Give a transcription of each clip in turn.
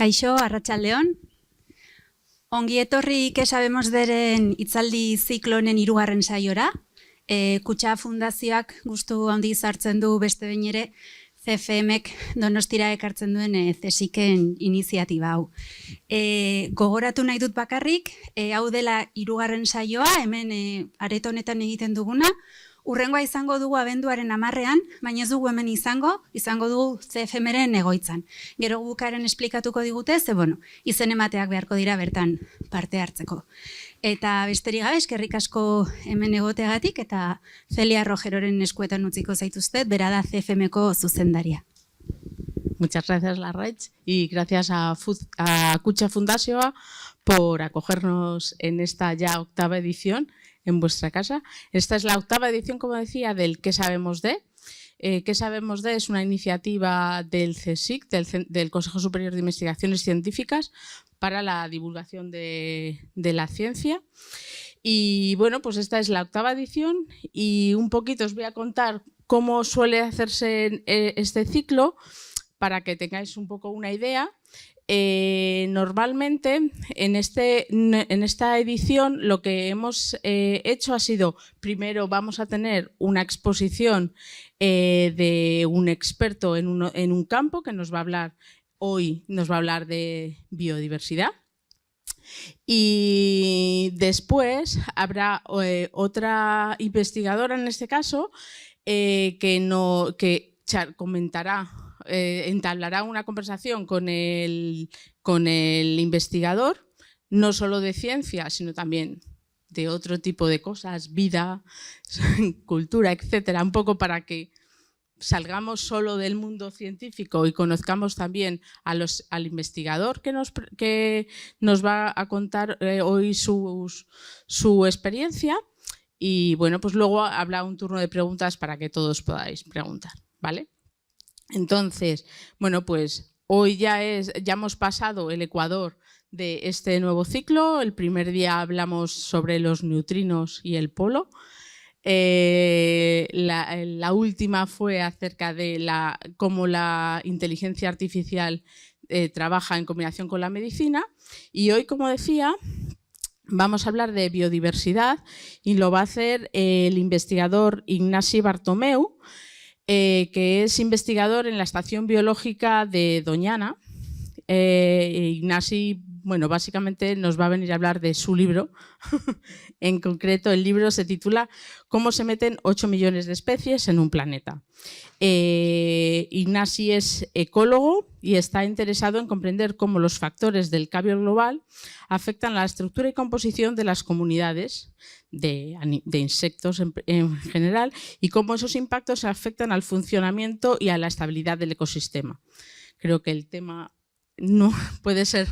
Kaixo, arratsaldeon. Ongi etorri Que Sabemos deren hitzaldi ziklo honen 3. saiora. Kutxa Fundazioak gustu handiz hartzen du beste behin ere CFM-ek Donostira ekartzen duen CSIC-en iniziatiba hau. Gogoratu nahi dut bakarrik, hau dela 3. saioa, hemen areto honetan egiten duguna. Urrengoa izango dugu abenduaren 10ean, baina ez dugu hemen izango dugu CFM-ren egoitzan. Gero bukaren esplikatuko digute, izen emateak beharko dira bertan parte hartzeko. Eta besterik gabe, eskerrik asko hemen egoteagatik, eta Celia Rojeroren eskuetan utziko zaituztet, bera da CFM-ko zuzendaria. Muchas gracias, Larraitz, y gracias a Kutxa Fundazioa por acogernos en esta ya 8ª edición en vuestra casa. Esta es la 8ª edición, como decía, del ¿Qué sabemos de? ¿Qué sabemos de? Es una iniciativa del CSIC, del Consejo Superior de Investigaciones Científicas, para la divulgación de la ciencia. Y bueno, pues esta es la 8ª edición y un poquito os voy a contar cómo suele hacerse este ciclo para que tengáis un poco una idea. Normalmente en esta edición lo que hemos hecho ha sido, primero vamos a tener una exposición de un experto en un campo que nos va a hablar hoy, nos va a hablar de biodiversidad. Y después habrá otra investigadora en este caso que comentará, entablará una conversación con el investigador, no solo de ciencia, sino también de otro tipo de cosas, vida, cultura, etcétera, un poco para que salgamos solo del mundo científico y conozcamos también al investigador que nos va a contar hoy su experiencia. Y bueno, pues luego habrá un turno de preguntas para que todos podáis preguntar, ¿vale? Entonces, bueno, pues hoy ya hemos pasado el ecuador de este nuevo ciclo. El primer día hablamos sobre los neutrinos y el polo. La última fue acerca de cómo la inteligencia artificial trabaja en combinación con la medicina. Y hoy, como decía, vamos a hablar de biodiversidad y lo va a hacer el investigador Ignasi Bartomeu, que es investigador en la Estación Biológica de Doñana. Ignasi, bueno, básicamente nos va a venir a hablar de su libro. En concreto, el libro se titula ¿Cómo se meten 8 millones de especies en un planeta? Ignasi es ecólogo y está interesado en comprender cómo los factores del cambio global afectan la estructura y composición de las comunidades de insectos en general y cómo esos impactos afectan al funcionamiento y a la estabilidad del ecosistema. Creo que el tema no puede ser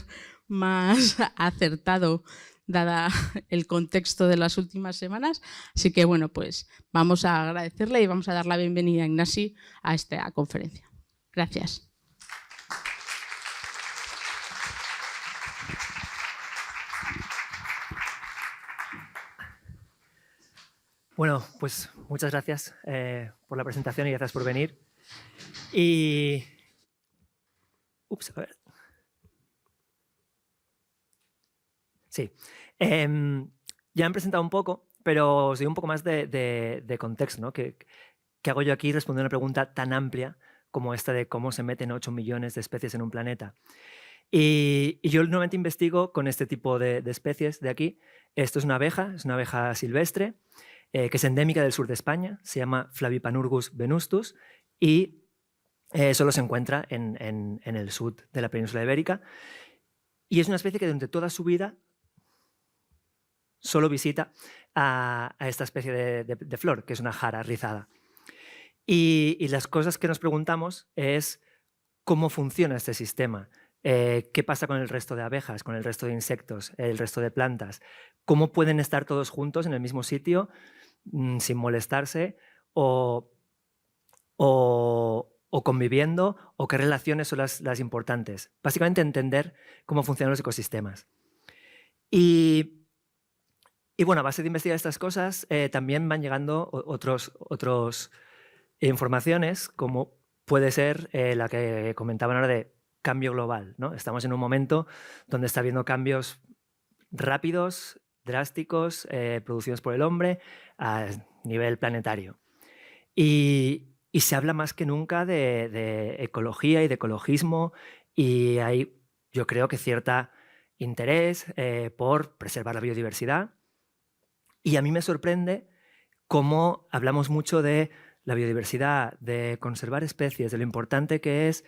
más acertado dada el contexto de las últimas semanas. Así que bueno, pues vamos a agradecerle y vamos a dar la bienvenida a Ignasi a esta conferencia. Gracias. Bueno, pues muchas gracias por la presentación y gracias por venir. Y... Ups, a ver. Sí, ya han presentado un poco, pero os doy un poco más de contexto, ¿no? ¿Qué hago yo aquí respondiendo a una pregunta tan amplia como esta de cómo se meten 8 millones de especies en un planeta? Y yo normalmente investigo con este tipo de especies de aquí. Esto es una abeja silvestre, que es endémica del sur de España, se llama Flavipanurgus venustus y solo se encuentra en el sur de la península ibérica. Y es una especie que durante toda su vida solo visita a esta especie de flor, que es una jara rizada. Y las cosas que nos preguntamos es cómo funciona este sistema, qué pasa con el resto de abejas, con el resto de insectos, el resto de plantas, cómo pueden estar todos juntos en el mismo sitio sin molestarse o conviviendo, o qué relaciones son las importantes. Básicamente entender cómo funcionan los ecosistemas. Y bueno, a base de investigar estas cosas, también van llegando otras informaciones, como puede ser la que comentaban ahora de cambio global, ¿no? Estamos en un momento donde está habiendo cambios rápidos, drásticos, producidos por el hombre a nivel planetario. Y se habla más que nunca de ecología y de ecologismo, y hay, yo creo que cierto interés por preservar la biodiversidad. Y a mí me sorprende cómo hablamos mucho de la biodiversidad, de conservar especies, de lo importante que es,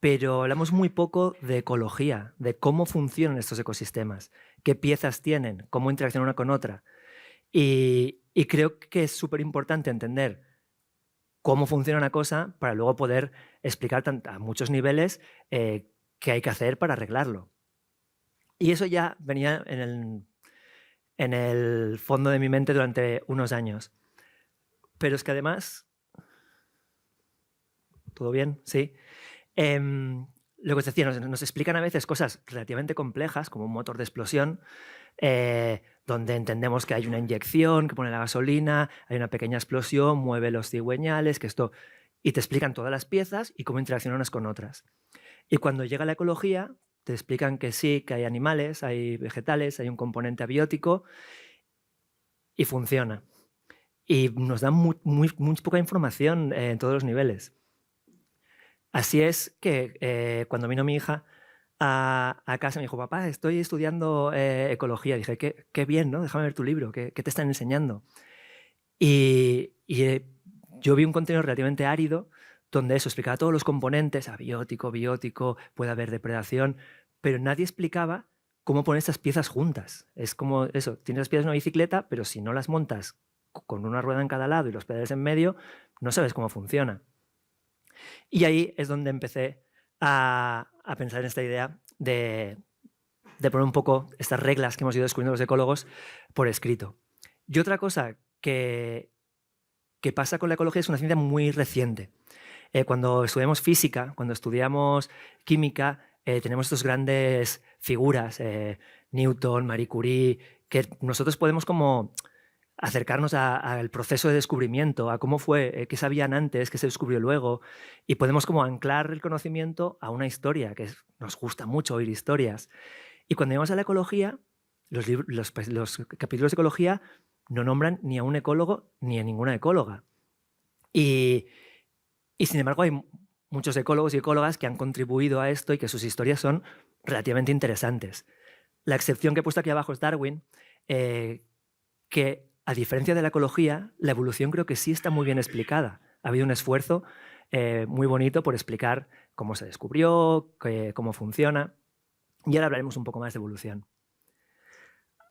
pero hablamos muy poco de ecología, de cómo funcionan estos ecosistemas, qué piezas tienen, cómo interaccionan una con otra. Y creo que es súper importante entender cómo funciona una cosa para luego poder explicar a muchos niveles qué hay que hacer para arreglarlo. Y eso ya venía en el fondo de mi mente durante unos años. Pero es que además... ¿Todo bien? Sí. Lo que os decía, nos explican a veces cosas relativamente complejas, como un motor de explosión, donde entendemos que hay una inyección que pone la gasolina, hay una pequeña explosión, mueve los cigüeñales, que esto... Y te explican todas las piezas y cómo interaccionan unas con otras. Y cuando llega la ecología, te explican que sí, que hay animales, hay vegetales, hay un componente abiótico y funciona. Y nos dan muy poca información en todos los niveles. Así es que cuando vino mi hija a casa me dijo, papá, estoy estudiando ecología. Dije, qué bien, ¿no? Déjame ver tu libro, ¿qué te están enseñando? Y yo vi un contenido relativamente árido donde eso explicaba todos los componentes, abiótico, biótico, puede haber depredación, pero nadie explicaba cómo poner estas piezas juntas. Es como eso, tienes las piezas de una bicicleta, pero si no las montas con una rueda en cada lado y los pedales en medio, no sabes cómo funciona. Y ahí es donde empecé a pensar en esta idea de poner un poco estas reglas que hemos ido descubriendo los ecólogos por escrito. Y otra cosa que pasa con la ecología es una ciencia muy reciente. Cuando estudiamos física, cuando estudiamos química, tenemos estas grandes figuras, Newton, Marie Curie, que nosotros podemos como acercarnos al proceso de descubrimiento, a cómo fue, qué sabían antes, qué se descubrió luego, y podemos como anclar el conocimiento a una historia, que nos gusta mucho oír historias. Y cuando llegamos a la ecología, los capítulos de ecología no nombran ni a un ecólogo ni a ninguna ecóloga. Y sin embargo hay muchos ecólogos y ecólogas que han contribuido a esto y que sus historias son relativamente interesantes. La excepción que he puesto aquí abajo es Darwin, que a diferencia de la ecología, la evolución creo que sí está muy bien explicada. Ha habido un esfuerzo muy bonito por explicar cómo se descubrió, cómo funciona, y ahora hablaremos un poco más de evolución.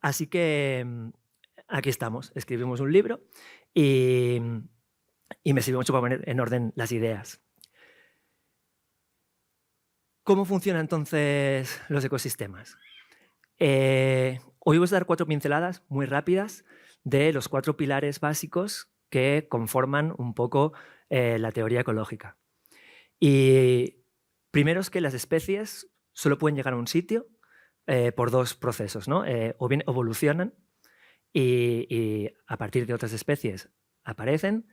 Así que aquí estamos, escribimos un libro y me sirve mucho para poner en orden las ideas. ¿Cómo funcionan entonces los ecosistemas? Hoy voy a dar 4 pinceladas muy rápidas de los 4 pilares básicos que conforman un poco la teoría ecológica. Y primero es que las especies solo pueden llegar a un sitio por 2 procesos, ¿no? O bien evolucionan y a partir de otras especies aparecen,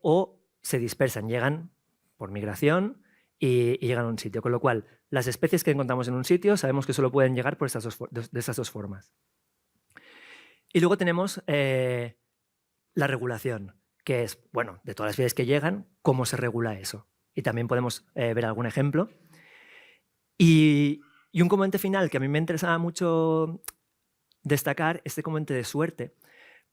o se dispersan, llegan por migración y llegan a un sitio. Con lo cual, las especies que encontramos en un sitio sabemos que solo pueden llegar por de estas 2 formas. Y luego tenemos la regulación, que es, bueno, de todas las especies que llegan, cómo se regula eso. Y también podemos ver algún ejemplo. Y un componente final que a mí me interesaba mucho destacar es este componente de suerte,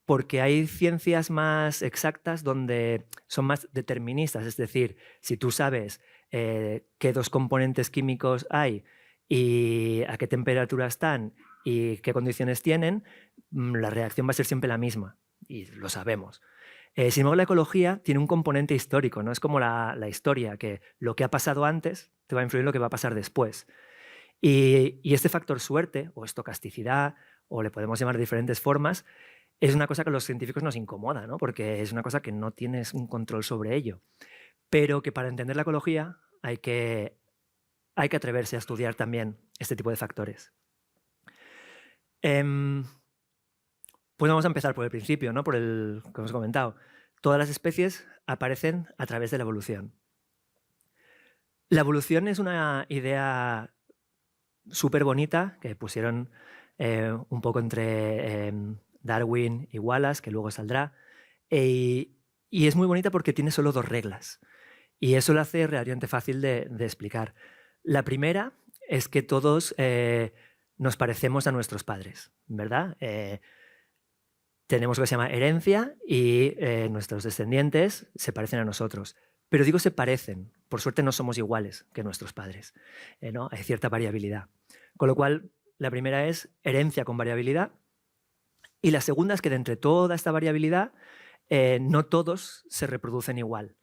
porque hay ciencias más exactas donde son más deterministas, es decir, si tú sabes qué 2 componentes químicos hay y a qué temperatura están y qué condiciones tienen, la reacción va a ser siempre la misma, y lo sabemos. Sin embargo, la ecología tiene un componente histórico, ¿no? Es como la historia, que lo que ha pasado antes te va a influir en lo que va a pasar después. Y este factor suerte, o estocasticidad, o le podemos llamar de diferentes formas, es una cosa que a los científicos nos incomoda, ¿no? Porque es una cosa que no tienes un control sobre ello. Pero que para entender la ecología hay que atreverse a estudiar también este tipo de factores. Pues vamos a empezar por el principio, ¿no? Por el que hemos comentado. Todas las especies aparecen a través de la evolución. La evolución es una idea súper bonita que pusieron un poco entre Darwin y Wallace, que luego saldrá. Y es muy bonita porque tiene solo 2 reglas. Y eso lo hace relativamente fácil de explicar. La primera es que todos nos parecemos a nuestros padres, ¿verdad? Tenemos lo que se llama herencia y nuestros descendientes se parecen a nosotros. Pero digo se parecen. Por suerte no somos iguales que nuestros padres, ¿no? Hay cierta variabilidad. Con lo cual, la primera es herencia con variabilidad. Y la segunda es que de entre toda esta variabilidad, no todos se reproducen igual.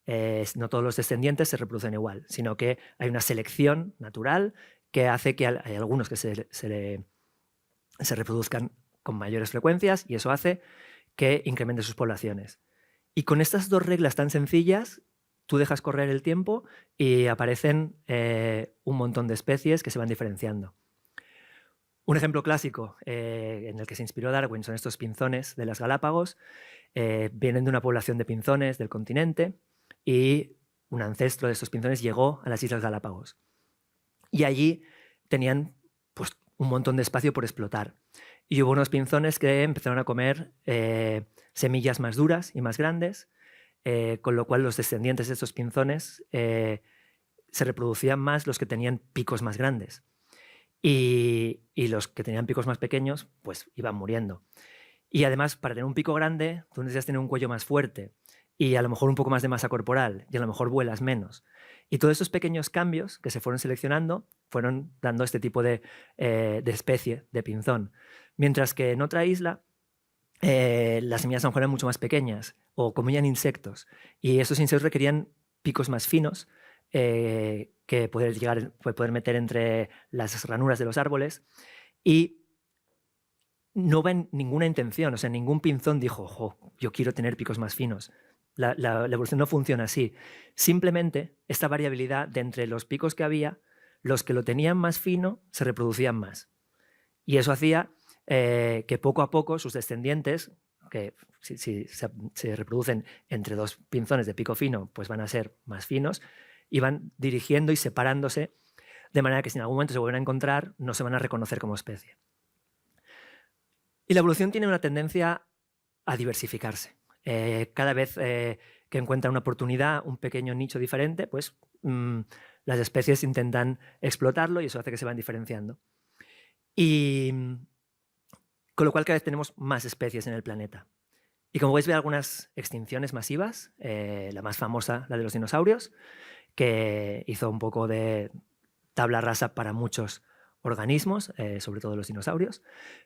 No todos los descendientes se reproducen igual, sino que hay una selección natural que hace que hay algunos que se reproduzcan con mayores frecuencias y eso hace que incremente sus poblaciones. Y con estas 2 reglas tan sencillas, tú dejas correr el tiempo y aparecen un montón de especies que se van diferenciando. Un ejemplo clásico en el que se inspiró Darwin son estos pinzones de las Galápagos. Vienen de una población de pinzones del continente y un ancestro de estos pinzones llegó a las Islas Galápagos. Y allí tenían pues, un montón de espacio por explotar. Y hubo unos pinzones que empezaron a comer semillas más duras y más grandes, con lo cual los descendientes de estos pinzones se reproducían más los que tenían picos más grandes. Y los que tenían picos más pequeños pues iban muriendo. Y además, para tener un pico grande, tú necesitas tener un cuello más fuerte y a lo mejor un poco más de masa corporal y a lo mejor vuelas menos. Y todos esos pequeños cambios que se fueron seleccionando fueron dando este tipo de especie de pinzón. Mientras que en otra isla las semillas a lo mejor eran mucho más pequeñas o comían insectos. Y esos insectos requerían picos más finos que poder meter entre las ranuras de los árboles. Y no va en ninguna intención, o sea, ningún pinzón dijo, ojo, yo quiero tener picos más finos. La evolución no funciona así. Simplemente esta variabilidad de entre los picos que había, los que lo tenían más fino se reproducían más. Y eso hacía que poco a poco sus descendientes, que si se reproducen entre 2 pinzones de pico fino, pues van a ser más finos, iban dirigiendo y separándose de manera que si en algún momento se vuelven a encontrar, no se van a reconocer como especie. Y la evolución tiene una tendencia a diversificarse. Cada vez que encuentra una oportunidad, un pequeño nicho diferente, pues las especies intentan explotarlo y eso hace que se van diferenciando. Y con lo cual cada vez tenemos más especies en el planeta. Y como podéis ver, algunas extinciones masivas, la más famosa, la de los dinosaurios, que hizo un poco de tabla rasa para muchos organismos, sobre todo los dinosaurios,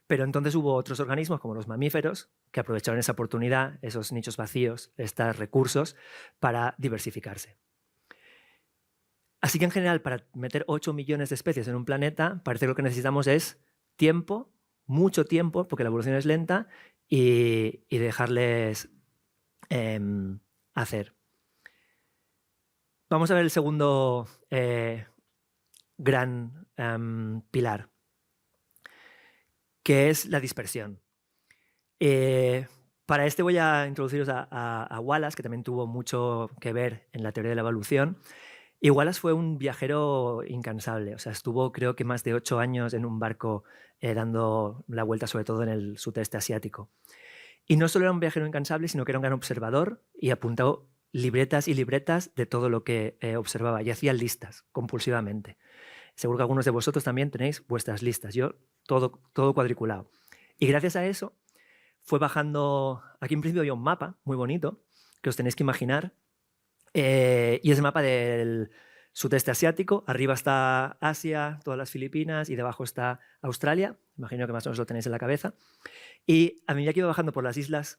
pero entonces hubo otros organismos como los mamíferos que aprovecharon esa oportunidad, esos nichos vacíos, estos recursos para diversificarse. Así que en general, para meter 8 millones de especies en un planeta, parece que lo que necesitamos es tiempo, mucho tiempo, porque la evolución es lenta, y dejarles hacer. Vamos a ver el segundo gran pilar, que es la dispersión. Para este voy a introduciros a Wallace, que también tuvo mucho que ver en la teoría de la evolución. Y Wallace fue un viajero incansable, o sea, estuvo creo que más de 8 años en un barco dando la vuelta sobre todo en el sudeste asiático. Y no solo era un viajero incansable, sino que era un gran observador y apuntó libretas y libretas de todo lo que observaba y hacía listas compulsivamente. Seguro que algunos de vosotros también tenéis vuestras listas, yo todo cuadriculado. Y gracias a eso fue bajando, aquí en principio había un mapa muy bonito que os tenéis que imaginar, y es el mapa del sudeste asiático, arriba está Asia, todas las Filipinas y debajo está Australia, imagino que más o menos lo tenéis en la cabeza. Y a medida que iba bajando por las islas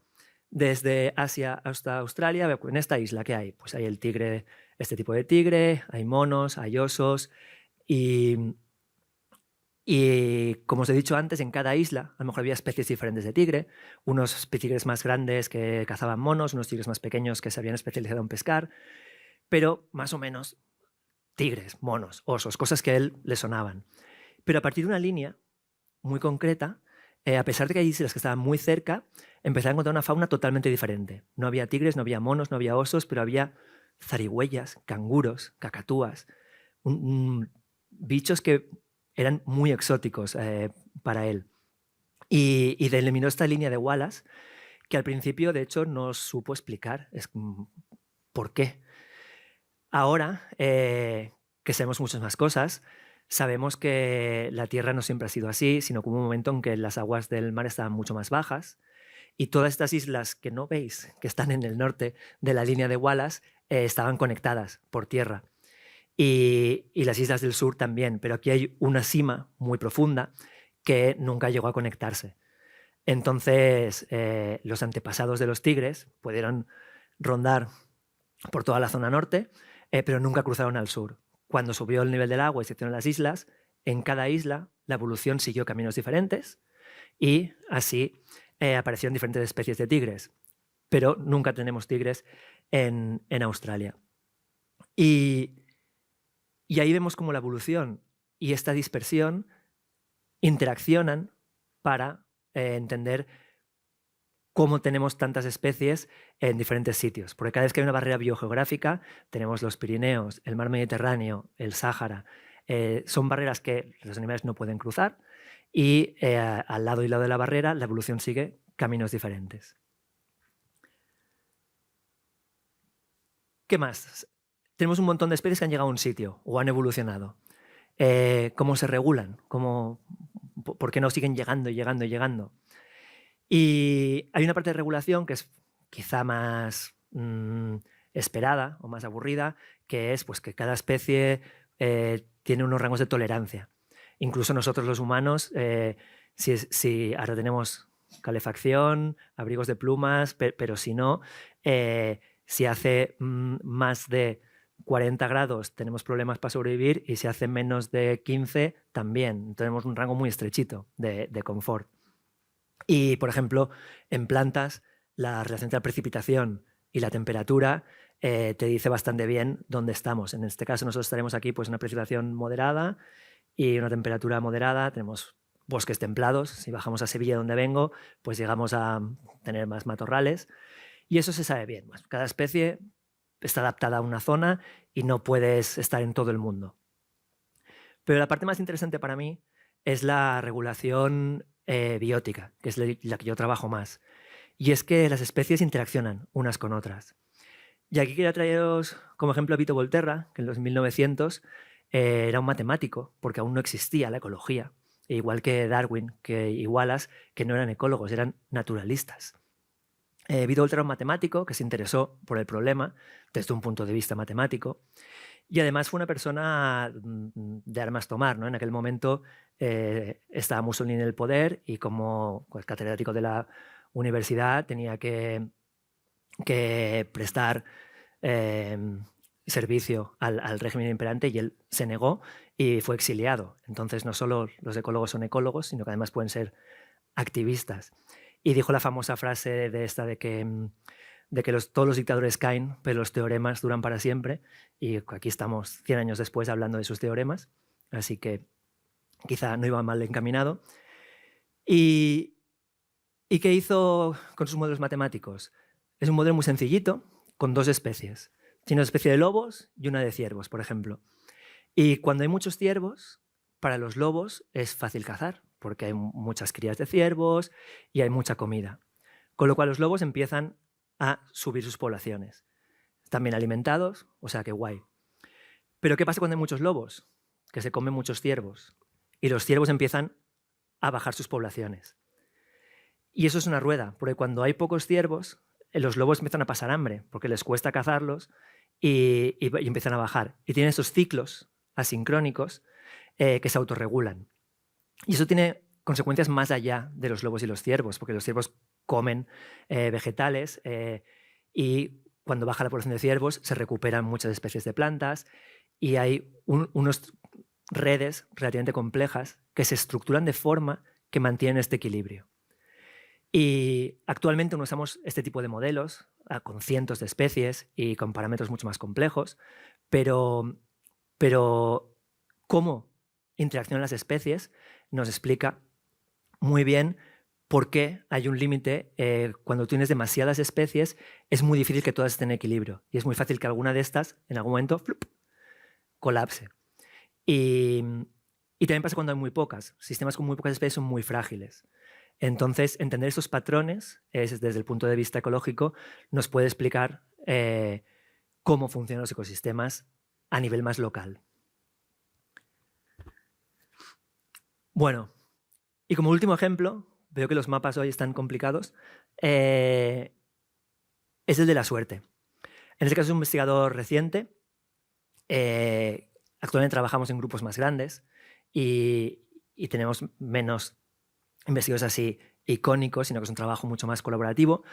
desde Asia hasta Australia, en esta isla, ¿qué hay? Pues hay el tigre, este tipo de tigre, hay monos, hay osos y como os he dicho antes, en cada isla a lo mejor había especies diferentes de tigre, unos tigres más grandes que cazaban monos, unos tigres más pequeños que se habían especializado en pescar, pero más o menos tigres, monos, osos, cosas que a él le sonaban. Pero a partir de una línea muy concreta, a pesar de que hay islas que estaban muy cerca, empecé a encontrar una fauna totalmente diferente. No había tigres, no había monos, no había osos, pero había zarigüeyas, canguros, cacatúas, bichos que eran muy exóticos para él. Y delimitó esta línea de Wallace que al principio, de hecho, no supo explicar por qué. Ahora que sabemos muchas más cosas, sabemos que la Tierra no siempre ha sido así, sino que hubo un momento en que las aguas del mar estaban mucho más bajas y todas estas islas que no veis, que están en el norte de la línea de Wallace, estaban conectadas por tierra. Y las islas del sur también, pero aquí hay una cima muy profunda que nunca llegó a conectarse. Entonces, los antepasados de los tigres pudieron rondar por toda la zona norte, pero nunca cruzaron al sur. Cuando subió el nivel del agua y se hicieron las islas, en cada isla la evolución siguió caminos diferentes y así aparecieron diferentes especies de tigres. Pero nunca tenemos tigres en Australia. Y ahí vemos cómo la evolución y esta dispersión interaccionan para entender cómo tenemos tantas especies en diferentes sitios. Porque cada vez que hay una barrera biogeográfica, tenemos los Pirineos, el mar Mediterráneo, el Sáhara. Son barreras que los animales no pueden cruzar y al lado y lado de la barrera la evolución sigue caminos diferentes. ¿Qué más? Tenemos un montón de especies que han llegado a un sitio o han evolucionado. ¿Cómo se regulan? ¿Por qué no siguen llegando y llegando y llegando? Y hay una parte de regulación que es quizá más esperada o más aburrida, que es pues, que cada especie tiene unos rangos de tolerancia. Incluso nosotros los humanos, si ahora tenemos calefacción, abrigos de plumas, pero si no, si hace más de 40 grados tenemos problemas para sobrevivir y si hace menos de 15 también. Tenemos un rango muy estrechito de confort. Y, por ejemplo, en plantas, la relación entre la precipitación y la temperatura te dice bastante bien dónde estamos. En este caso, nosotros estaremos aquí pues, una precipitación moderada y una temperatura moderada. Tenemos bosques templados. Si bajamos a Sevilla, donde vengo, pues llegamos a tener más matorrales. Y eso se sabe bien. Cada especie está adaptada a una zona y no puedes estar en todo el mundo. Pero la parte más interesante para mí es la regulación biótica, que es la que yo trabajo más. Y es que las especies interaccionan unas con otras. Y aquí quería traeros como ejemplo a Vito Volterra, que en los 1900 era un matemático, porque aún no existía la ecología. E igual que Darwin y Wallace, que no eran ecólogos, eran naturalistas. Vito Volterra era un matemático que se interesó por el problema desde un punto de vista matemático y además fue una persona de armas tomar, ¿no? En aquel momento estaba Mussolini en el poder y como pues, catedrático de la universidad tenía que prestar servicio al régimen imperante y él se negó y fue exiliado. Entonces no solo los ecólogos son ecólogos, sino que además pueden ser activistas. Y dijo la famosa frase de que todos los dictadores caen, pero los teoremas duran para siempre. Y aquí estamos 100 años después hablando de sus teoremas. Así que quizá no iba mal encaminado. ¿Y qué hizo con sus modelos matemáticos? Es un modelo muy sencillito, con dos especies. Tiene una especie de lobos y una de ciervos, por ejemplo. Y cuando hay muchos ciervos, para los lobos es fácil cazar, porque hay muchas crías de ciervos y hay mucha comida. Con lo cual los lobos empiezan a subir sus poblaciones. Están bien alimentados, o sea que guay. Pero ¿qué pasa cuando hay muchos lobos? Que se comen muchos ciervos. Y los ciervos empiezan a bajar sus poblaciones. Y eso es una rueda, porque cuando hay pocos ciervos, los lobos empiezan a pasar hambre, porque les cuesta cazarlos y empiezan a bajar. Y tienen estos ciclos asincrónicos que se autorregulan. Y eso tiene consecuencias más allá de los lobos y los ciervos, porque los ciervos comen vegetales y cuando baja la población de ciervos se recuperan muchas especies de plantas y hay unas redes relativamente complejas que se estructuran de forma que mantienen este equilibrio. Y actualmente no usamos este tipo de modelos con cientos de especies y con parámetros mucho más complejos, pero cómo interaccionan las especies nos explica muy bien por qué hay un límite. Cuando tienes demasiadas especies, es muy difícil que todas estén en equilibrio. Y es muy fácil que alguna de estas, en algún momento, ¡flup!, colapse. Y también pasa cuando hay muy pocas. Sistemas con muy pocas especies son muy frágiles. Entonces, entender esos patrones, desde el punto de vista ecológico, nos puede explicar cómo funcionan los ecosistemas a nivel más local. Bueno, y como último ejemplo, veo que los mapas hoy están complicados, es el de la suerte. En este caso es un investigador reciente. Actualmente trabajamos en grupos más grandes y tenemos menos investigadores así icónicos, sino que es un trabajo mucho más colaborativo.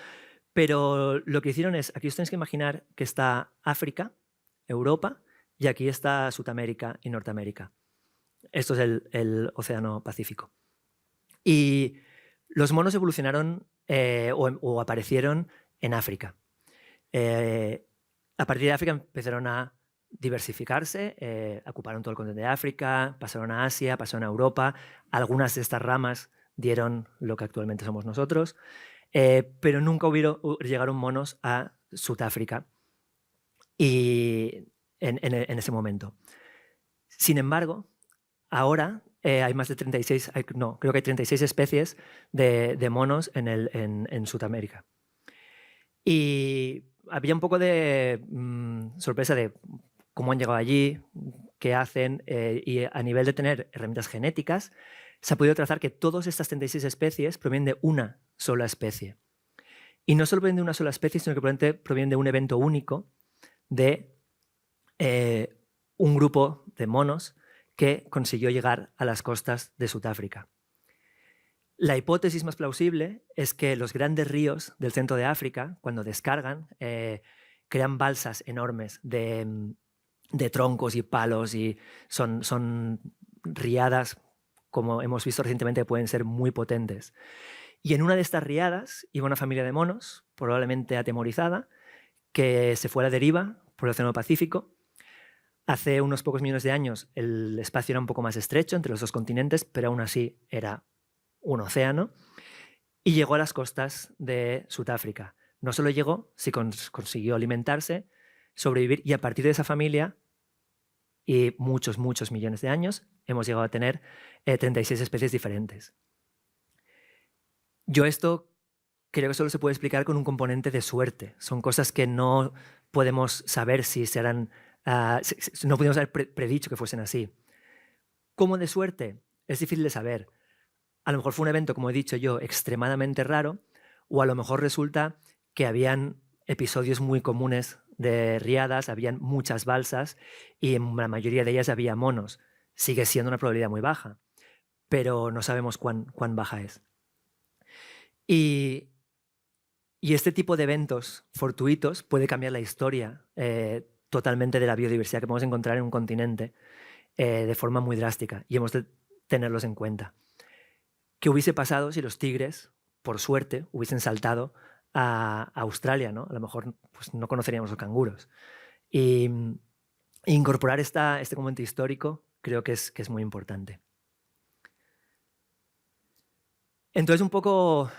Pero lo que hicieron es, aquí os tenéis que imaginar que está África, Europa, y aquí está Sudamérica y Norteamérica. Esto es el Océano Pacífico. Y los monos evolucionaron o aparecieron en África. A partir de África empezaron a diversificarse, ocuparon todo el continente de África, pasaron a Asia, pasaron a Europa. Algunas de estas ramas dieron lo que actualmente somos nosotros, pero nunca llegaron monos a Sudáfrica y en ese momento. Sin embargo, ahora hay más de 36, creo que hay 36 especies de monos en Sudamérica. Y había un poco de sorpresa de cómo han llegado allí, qué hacen, y a nivel de tener herramientas genéticas, se ha podido trazar que todas estas 36 especies provienen de una sola especie. Y no solo provienen de una sola especie, sino que probablemente provienen de un evento único de un grupo de monos que consiguió llegar a las costas de Sudáfrica. La hipótesis más plausible es que los grandes ríos del centro de África, cuando descargan, crean balsas enormes de troncos y palos, y son riadas, como hemos visto recientemente, que pueden ser muy potentes. Y en una de estas riadas iba una familia de monos, probablemente atemorizada, que se fue a la deriva por el Océano Pacífico. Hace unos pocos millones de años el espacio era un poco más estrecho entre los dos continentes, pero aún así era un océano, y llegó a las costas de Sudáfrica. No solo llegó, sino consiguió alimentarse, sobrevivir, y a partir de esa familia y muchos millones de años hemos llegado a tener 36 especies diferentes. Yo esto creo que solo se puede explicar con un componente de suerte. Son cosas que no podemos saber si serán, no podemos haber predicho que fuesen así. ¿Cómo de suerte? Es difícil de saber. A lo mejor fue un evento, como he dicho yo, extremadamente raro, o a lo mejor resulta que habían episodios muy comunes de riadas, habían muchas balsas y en la mayoría de ellas había monos. Sigue siendo una probabilidad muy baja, pero no sabemos cuán baja es. Y este tipo de eventos fortuitos puede cambiar la historia totalmente de la biodiversidad que podemos encontrar en un continente de forma muy drástica, y hemos de tenerlos en cuenta. ¿Qué hubiese pasado si los tigres, por suerte, hubiesen saltado a Australia, ¿no? A lo mejor pues, no conoceríamos los canguros. Y incorporar este momento histórico creo que es muy importante. Entonces, un poco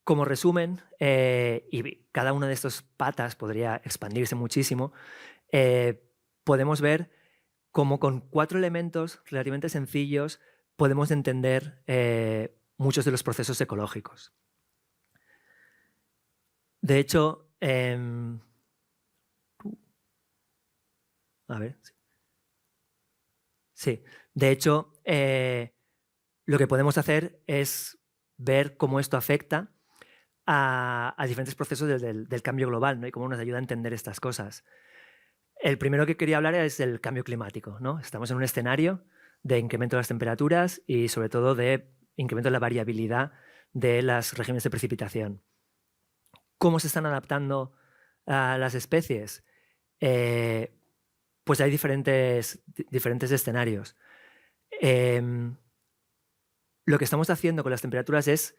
como resumen, y cada una de estas patas podría expandirse muchísimo, podemos ver cómo con 4 elementos relativamente sencillos podemos entender muchos de los procesos ecológicos. De hecho, de hecho, lo que podemos hacer es ver cómo esto afecta a diferentes procesos del cambio global, ¿no? Y cómo nos ayuda a entender estas cosas. El primero que quería hablar es el cambio climático, ¿no? Estamos en un escenario de incremento de las temperaturas y sobre todo de incremento de la variabilidad de las regiones de precipitación. ¿Cómo se están adaptando a las especies? Pues hay diferentes escenarios. Lo que estamos haciendo con las temperaturas es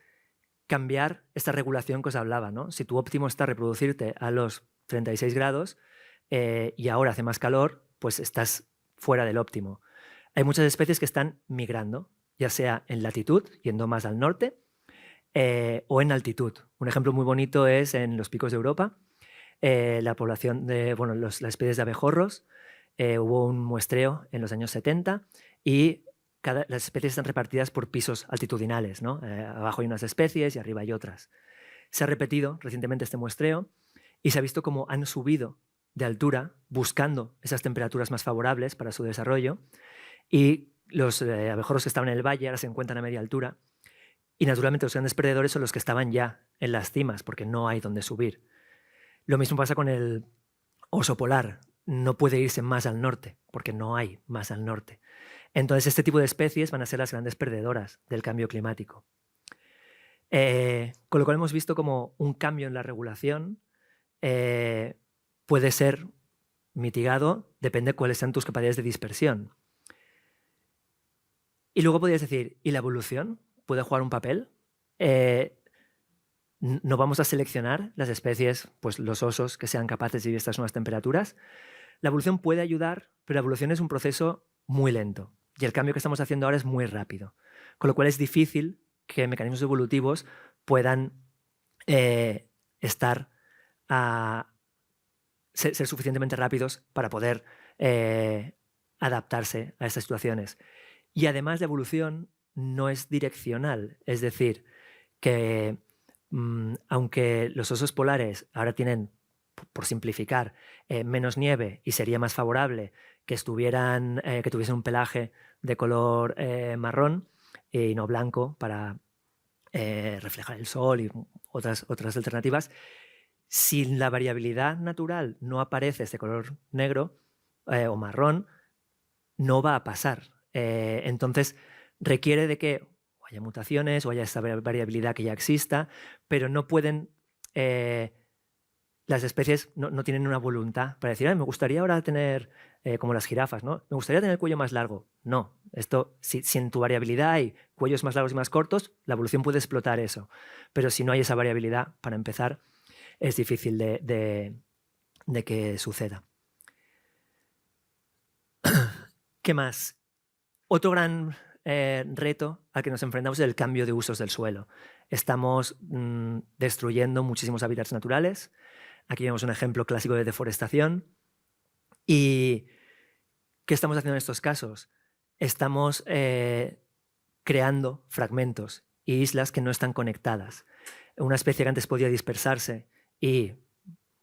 cambiar esta regulación que os hablaba, ¿no? Si tu óptimo está reproducirte a los 36 grados y ahora hace más calor, pues estás fuera del óptimo. Hay muchas especies que están migrando, ya sea en latitud, yendo más al norte, o en altitud. Un ejemplo muy bonito es en los picos de Europa, la población de las especies de abejorros. Hubo un muestreo en los años 70 y las especies están repartidas por pisos altitudinales, ¿no? Abajo hay unas especies y arriba hay otras. Se ha repetido recientemente este muestreo y se ha visto cómo han subido de altura buscando esas temperaturas más favorables para su desarrollo, y los abejorros que estaban en el valle ahora se encuentran a media altura, y naturalmente los grandes perdedores son los que estaban ya en las cimas porque no hay donde subir. Lo mismo pasa con el oso polar. No puede irse más al norte porque no hay más al norte. Entonces este tipo de especies van a ser las grandes perdedoras del cambio climático. Con lo cual hemos visto como un cambio en la regulación puede ser mitigado, depende de cuáles sean tus capacidades de dispersión. Y luego podrías decir, ¿y la evolución puede jugar un papel? ¿No vamos a seleccionar las especies, pues los osos, que sean capaces de vivir estas nuevas temperaturas? La evolución puede ayudar, pero la evolución es un proceso muy lento y el cambio que estamos haciendo ahora es muy rápido, con lo cual es difícil que mecanismos evolutivos puedan ser suficientemente rápidos para poder adaptarse a estas situaciones. Y además la evolución no es direccional, es decir, que aunque los osos polares ahora tienen, por simplificar, menos nieve y sería más favorable que tuviesen un pelaje de color marrón y no blanco para reflejar el sol y otras alternativas, si la variabilidad natural no aparece este color negro o marrón, no va a pasar. Entonces requiere de que haya mutaciones o haya esa variabilidad que ya exista, pero no pueden, las especies no tienen una voluntad para decir, me gustaría ahora tener, como las jirafas, ¿no? Me gustaría tener el cuello más largo. No, si en tu variabilidad hay cuellos más largos y más cortos, la evolución puede explotar eso. Pero si no hay esa variabilidad, para empezar, es difícil de que suceda. ¿Qué más? Otro gran reto al que nos enfrentamos es el cambio de usos del suelo. Estamos destruyendo muchísimos hábitats naturales. Aquí vemos un ejemplo clásico de deforestación. ¿Y qué estamos haciendo en estos casos? Estamos creando fragmentos y islas que no están conectadas. Una especie que antes podía dispersarse y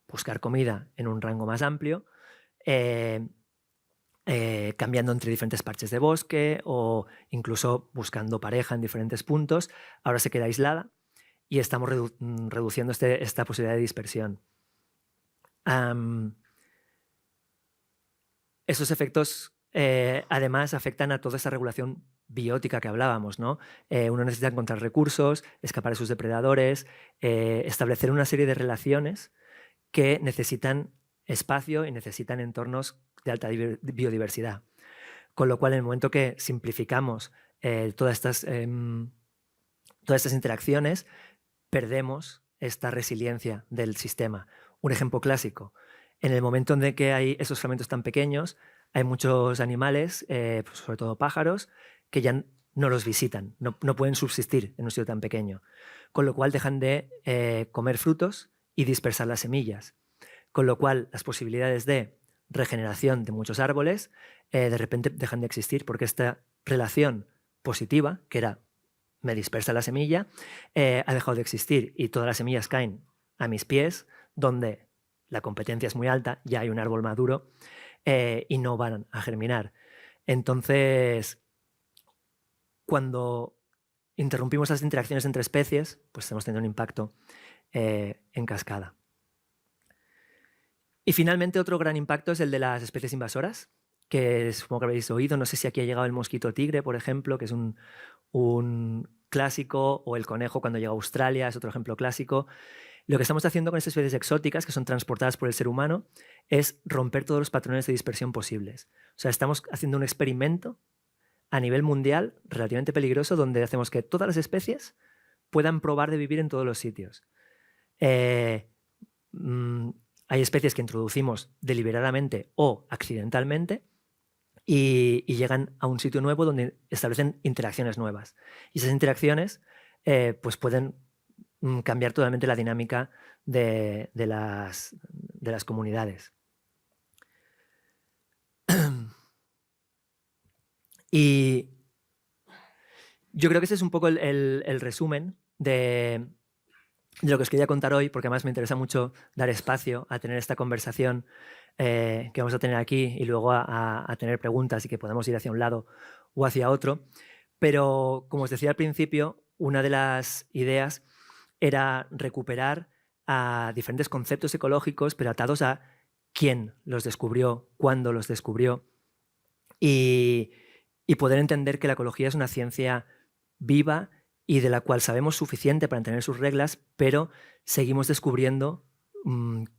buscar comida en un rango más amplio, cambiando entre diferentes parches de bosque o incluso buscando pareja en diferentes puntos, ahora se queda aislada y estamos reduciendo esta posibilidad de dispersión. Esos efectos además afectan a toda esa regulación biótica que hablábamos, ¿no? Uno necesita encontrar recursos, escapar de sus depredadores, establecer una serie de relaciones que necesitan espacio y necesitan entornos de alta biodiversidad. Con lo cual, en el momento que simplificamos todas estas interacciones, perdemos esta resiliencia del sistema. Un ejemplo clásico, en el momento en que hay esos fragmentos tan pequeños, hay muchos animales, pues sobre todo pájaros, que ya no los visitan, no pueden subsistir en un sitio tan pequeño, con lo cual dejan de comer frutos y dispersar las semillas, con lo cual las posibilidades de regeneración de muchos árboles de repente dejan de existir porque esta relación positiva, que era me dispersa la semilla, ha dejado de existir y todas las semillas caen a mis pies, donde la competencia es muy alta, ya hay un árbol maduro y no van a germinar. Entonces, cuando interrumpimos las interacciones entre especies, pues estamos teniendo un impacto en cascada. Y finalmente otro gran impacto es el de las especies invasoras, que supongo que habéis oído. No sé si aquí ha llegado el mosquito tigre, por ejemplo, que es un clásico, o el conejo cuando llega a Australia, es otro ejemplo clásico. Lo que estamos haciendo con estas especies exóticas que son transportadas por el ser humano es romper todos los patrones de dispersión posibles. O sea, estamos haciendo un experimento a nivel mundial relativamente peligroso donde hacemos que todas las especies puedan probar de vivir en todos los sitios. Hay especies que introducimos deliberadamente o accidentalmente y llegan a un sitio nuevo donde establecen interacciones nuevas. Y esas interacciones pues pueden cambiar totalmente la dinámica de las comunidades. Y yo creo que ese es un poco el resumen de lo que os quería contar hoy, porque además me interesa mucho dar espacio a tener esta conversación que vamos a tener aquí y luego a tener preguntas y que podamos ir hacia un lado o hacia otro. Pero, como os decía al principio, una de las ideas era recuperar a diferentes conceptos ecológicos, pero atados a quién los descubrió, cuándo los descubrió, y poder entender que la ecología es una ciencia viva y de la cual sabemos suficiente para entender sus reglas, pero seguimos descubriendo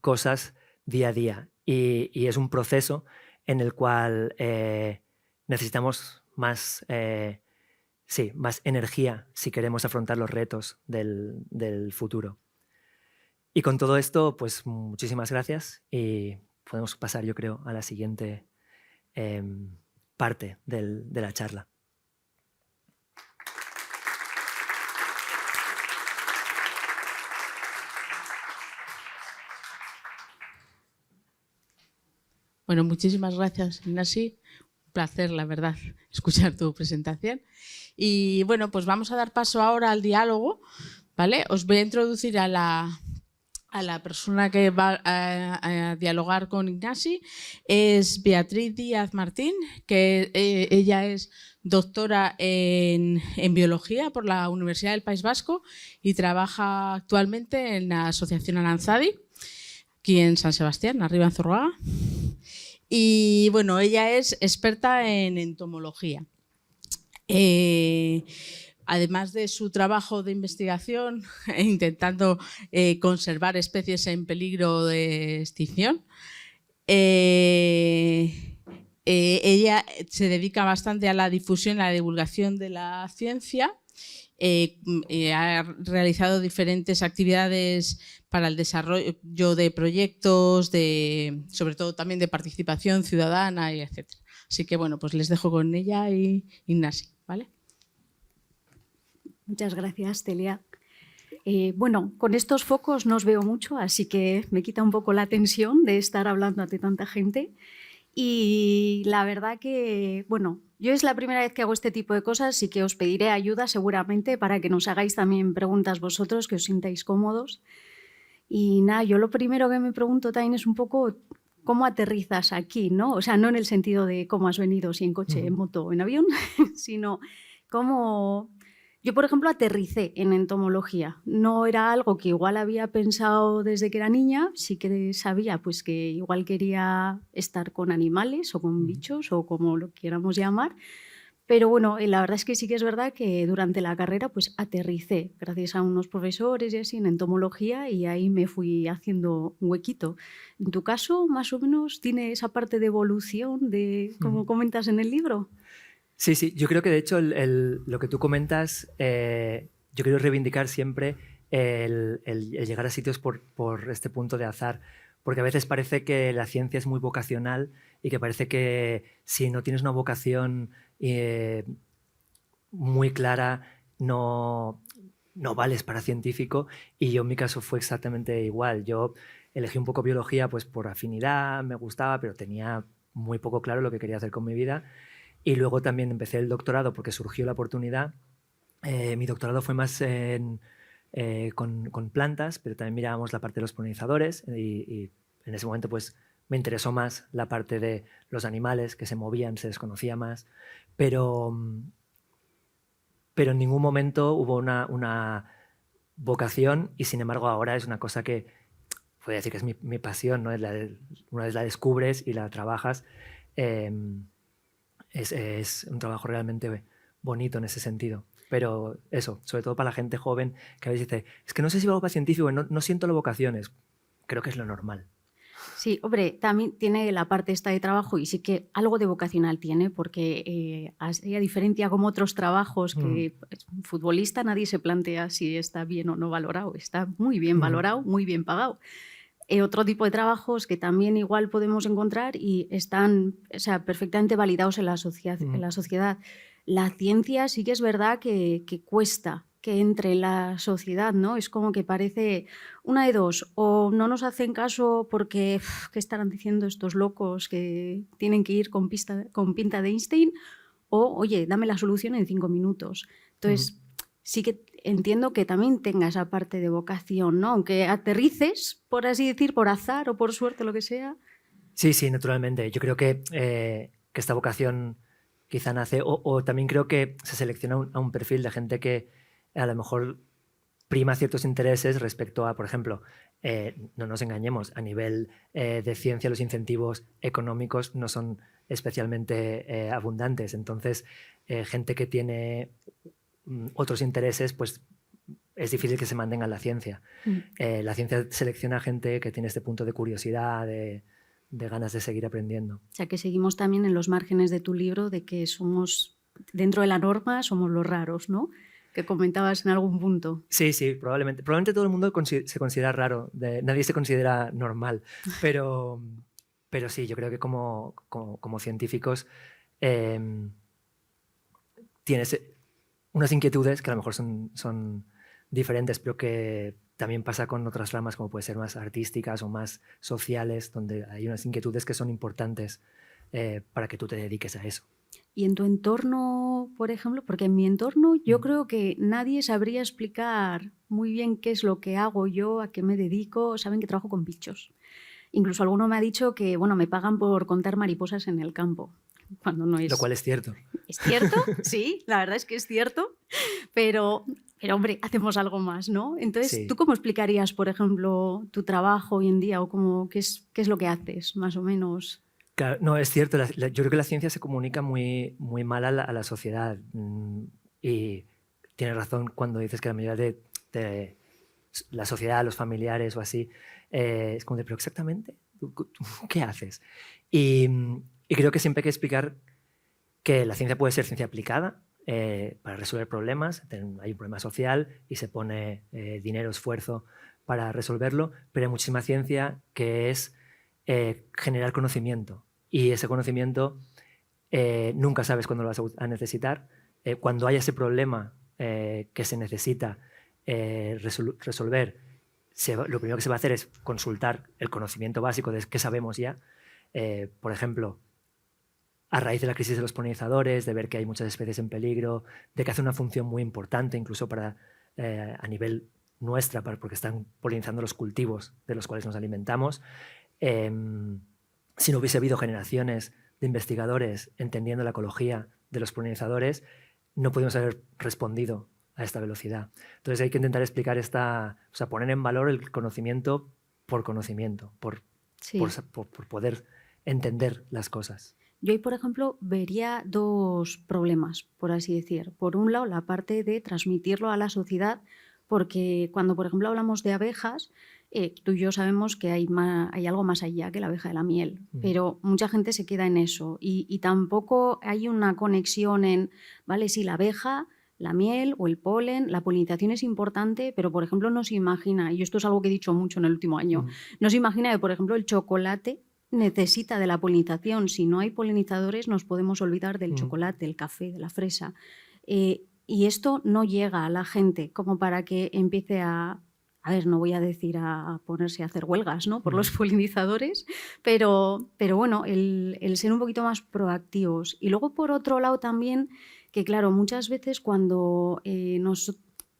cosas día a día. Y es un proceso en el cual necesitamos más energía si queremos afrontar los retos del futuro. Y con todo esto, pues muchísimas gracias y podemos pasar, yo creo, a la siguiente parte de la charla. Bueno, muchísimas gracias, Ignasi. Un placer, la verdad, escuchar tu presentación. Y bueno, pues vamos a dar paso ahora al diálogo, ¿vale? Os voy a introducir a la persona que va a dialogar con Ignasi. Es Beatriz Díaz Martín, que ella es doctora en biología por la Universidad del País Vasco y trabaja actualmente en la Asociación Aranzadi, aquí en San Sebastián, arriba en Zurruaga. Y bueno, ella es experta en entomología. Además de su trabajo de investigación intentando conservar especies en peligro de extinción, ella se dedica bastante a la difusión y a la divulgación de la ciencia. Ha realizado diferentes actividades para el desarrollo de proyectos, sobre todo también de participación ciudadana, y etc. Así que bueno, pues les dejo con ella y Ignasi, ¿vale? Muchas gracias, Celia. Bueno, con estos focos no os veo mucho, así que me quita un poco la tensión de estar hablando ante tanta gente. Y la verdad que, bueno, yo es la primera vez que hago este tipo de cosas y que os pediré ayuda seguramente para que nos hagáis también preguntas vosotros, que os sintáis cómodos. Y nada, yo lo primero que me pregunto también es un poco cómo aterrizas aquí, ¿no? O sea, no en el sentido de cómo has venido, si en coche, en moto o en avión, sino cómo... Yo, por ejemplo, aterricé en entomología. No era algo que igual había pensado desde que era niña, sí que sabía pues, que igual quería estar con animales o con bichos o como lo quieramos llamar. Pero bueno, la verdad es que sí que es verdad que durante la carrera pues, aterricé gracias a unos profesores y así en entomología y ahí me fui haciendo un huequito. En tu caso, más o menos, ¿tiene esa parte de evolución de como comentas en el libro? Sí, yo creo que de hecho lo que tú comentas, yo quiero reivindicar siempre el llegar a sitios por este punto de azar, porque a veces parece que la ciencia es muy vocacional y que parece que si no tienes una vocación muy clara no vales para científico, y yo en mi caso fue exactamente igual. Yo elegí un poco biología pues por afinidad, me gustaba, pero tenía muy poco claro lo que quería hacer con mi vida. Y luego también empecé el doctorado porque surgió la oportunidad. Mi doctorado fue más con plantas, pero también mirábamos la parte de los polinizadores y en ese momento pues, me interesó más la parte de los animales que se movían, se desconocía más. Pero en ningún momento hubo una vocación y sin embargo ahora es una cosa que puedo decir que es mi pasión, ¿no? Una vez la descubres y la trabajas, es un trabajo realmente bonito en ese sentido. Pero eso, sobre todo para la gente joven que a veces dice, es que no sé si valgo para científico, no siento las vocaciones. Creo que es lo normal. Sí, hombre, también tiene la parte esta de trabajo y sí que algo de vocacional tiene, porque a diferencia como otros trabajos que futbolista nadie se plantea si está bien o no valorado, está muy bien valorado, muy bien pagado. Otro tipo de trabajos que también igual podemos encontrar y están, o sea, perfectamente validados en la sociedad. La ciencia sí que es verdad que cuesta que entre la sociedad, ¿no? Es como que parece una de dos, o no nos hacen caso porque ¿qué estarán diciendo estos locos que tienen que ir con pinta de Einstein? O, oye, dame la solución en 5 minutos. Entonces, sí que entiendo que también tenga esa parte de vocación, ¿no? Aunque aterrices, por así decir, por azar o por suerte, lo que sea. Sí, sí, naturalmente. Yo creo que esta vocación quizá nace, o también creo que se selecciona a un perfil de gente que a lo mejor prima ciertos intereses respecto a, por ejemplo, no nos engañemos, a nivel de ciencia los incentivos económicos no son especialmente abundantes. Entonces, gente que tiene otros intereses, pues es difícil que se mantenga en la ciencia. La ciencia selecciona gente que tiene este punto de curiosidad, de ganas de seguir aprendiendo. O sea, que seguimos también en los márgenes de tu libro de que somos, dentro de la norma, somos los raros, ¿no? Que comentabas en algún punto. Sí, sí, probablemente. Probablemente todo el mundo se considera raro, nadie se considera normal, pero sí, yo creo que como científicos tienes unas inquietudes que a lo mejor son diferentes, pero que también pasa con otras ramas como puede ser más artísticas o más sociales, donde hay unas inquietudes que son importantes para que tú te dediques a eso. Y en tu entorno, por ejemplo, porque en mi entorno yo creo que nadie sabría explicar muy bien qué es lo que hago yo, a qué me dedico. Saben que trabajo con bichos. Incluso alguno me ha dicho que, bueno, me pagan por contar mariposas en el campo, cuando no es... Lo cual es cierto. ¿Es cierto? Sí, la verdad es que es cierto, pero hombre, hacemos algo más, ¿no? Entonces, Sí. ¿tú cómo explicarías, por ejemplo, tu trabajo hoy en día o qué es lo que haces, más o menos? Claro, no, es cierto. Yo creo que la ciencia se comunica muy, muy mal a la sociedad. Y tienes razón cuando dices que la mayoría de la sociedad, los familiares o así, es como de, pero exactamente, ¿tú qué haces? Y creo que siempre hay que explicar que la ciencia puede ser ciencia aplicada para resolver problemas. Hay un problema social y se pone dinero, esfuerzo para resolverlo, pero hay muchísima ciencia que es generar conocimiento. Y ese conocimiento nunca sabes cuándo lo vas a necesitar. Cuando haya ese problema que se necesita resolver, lo primero que se va a hacer es consultar el conocimiento básico de qué sabemos ya. Por ejemplo, a raíz de la crisis de los polinizadores, de ver que hay muchas especies en peligro, de que hace una función muy importante incluso para, a nivel nuestra, porque están polinizando los cultivos de los cuales nos alimentamos. Si no hubiese habido generaciones de investigadores entendiendo la ecología de los polinizadores, no podríamos haber respondido a esta velocidad. Entonces hay que intentar explicar poner en valor el conocimiento, por poder entender las cosas. Yo ahí, por ejemplo, vería dos problemas, por así decir. Por un lado, la parte de transmitirlo a la sociedad, porque cuando, por ejemplo, hablamos de abejas, tú y yo sabemos que hay algo más allá que la abeja de la miel, pero mucha gente se queda en eso y tampoco hay una conexión en, vale, sí, la abeja, la miel o el polen, la polinización es importante, pero, por ejemplo, no se imagina, y esto es algo que he dicho mucho en el último año, no se imagina que, por ejemplo, el chocolate necesita de la polinización. Si no hay polinizadores nos podemos olvidar del chocolate, del café, de la fresa. Y esto no llega a la gente como para que empiece a ver, no voy a decir a ponerse a hacer huelgas, ¿no?, por los polinizadores, pero bueno, el ser un poquito más proactivos. Y luego, por otro lado, también, que claro, muchas veces cuando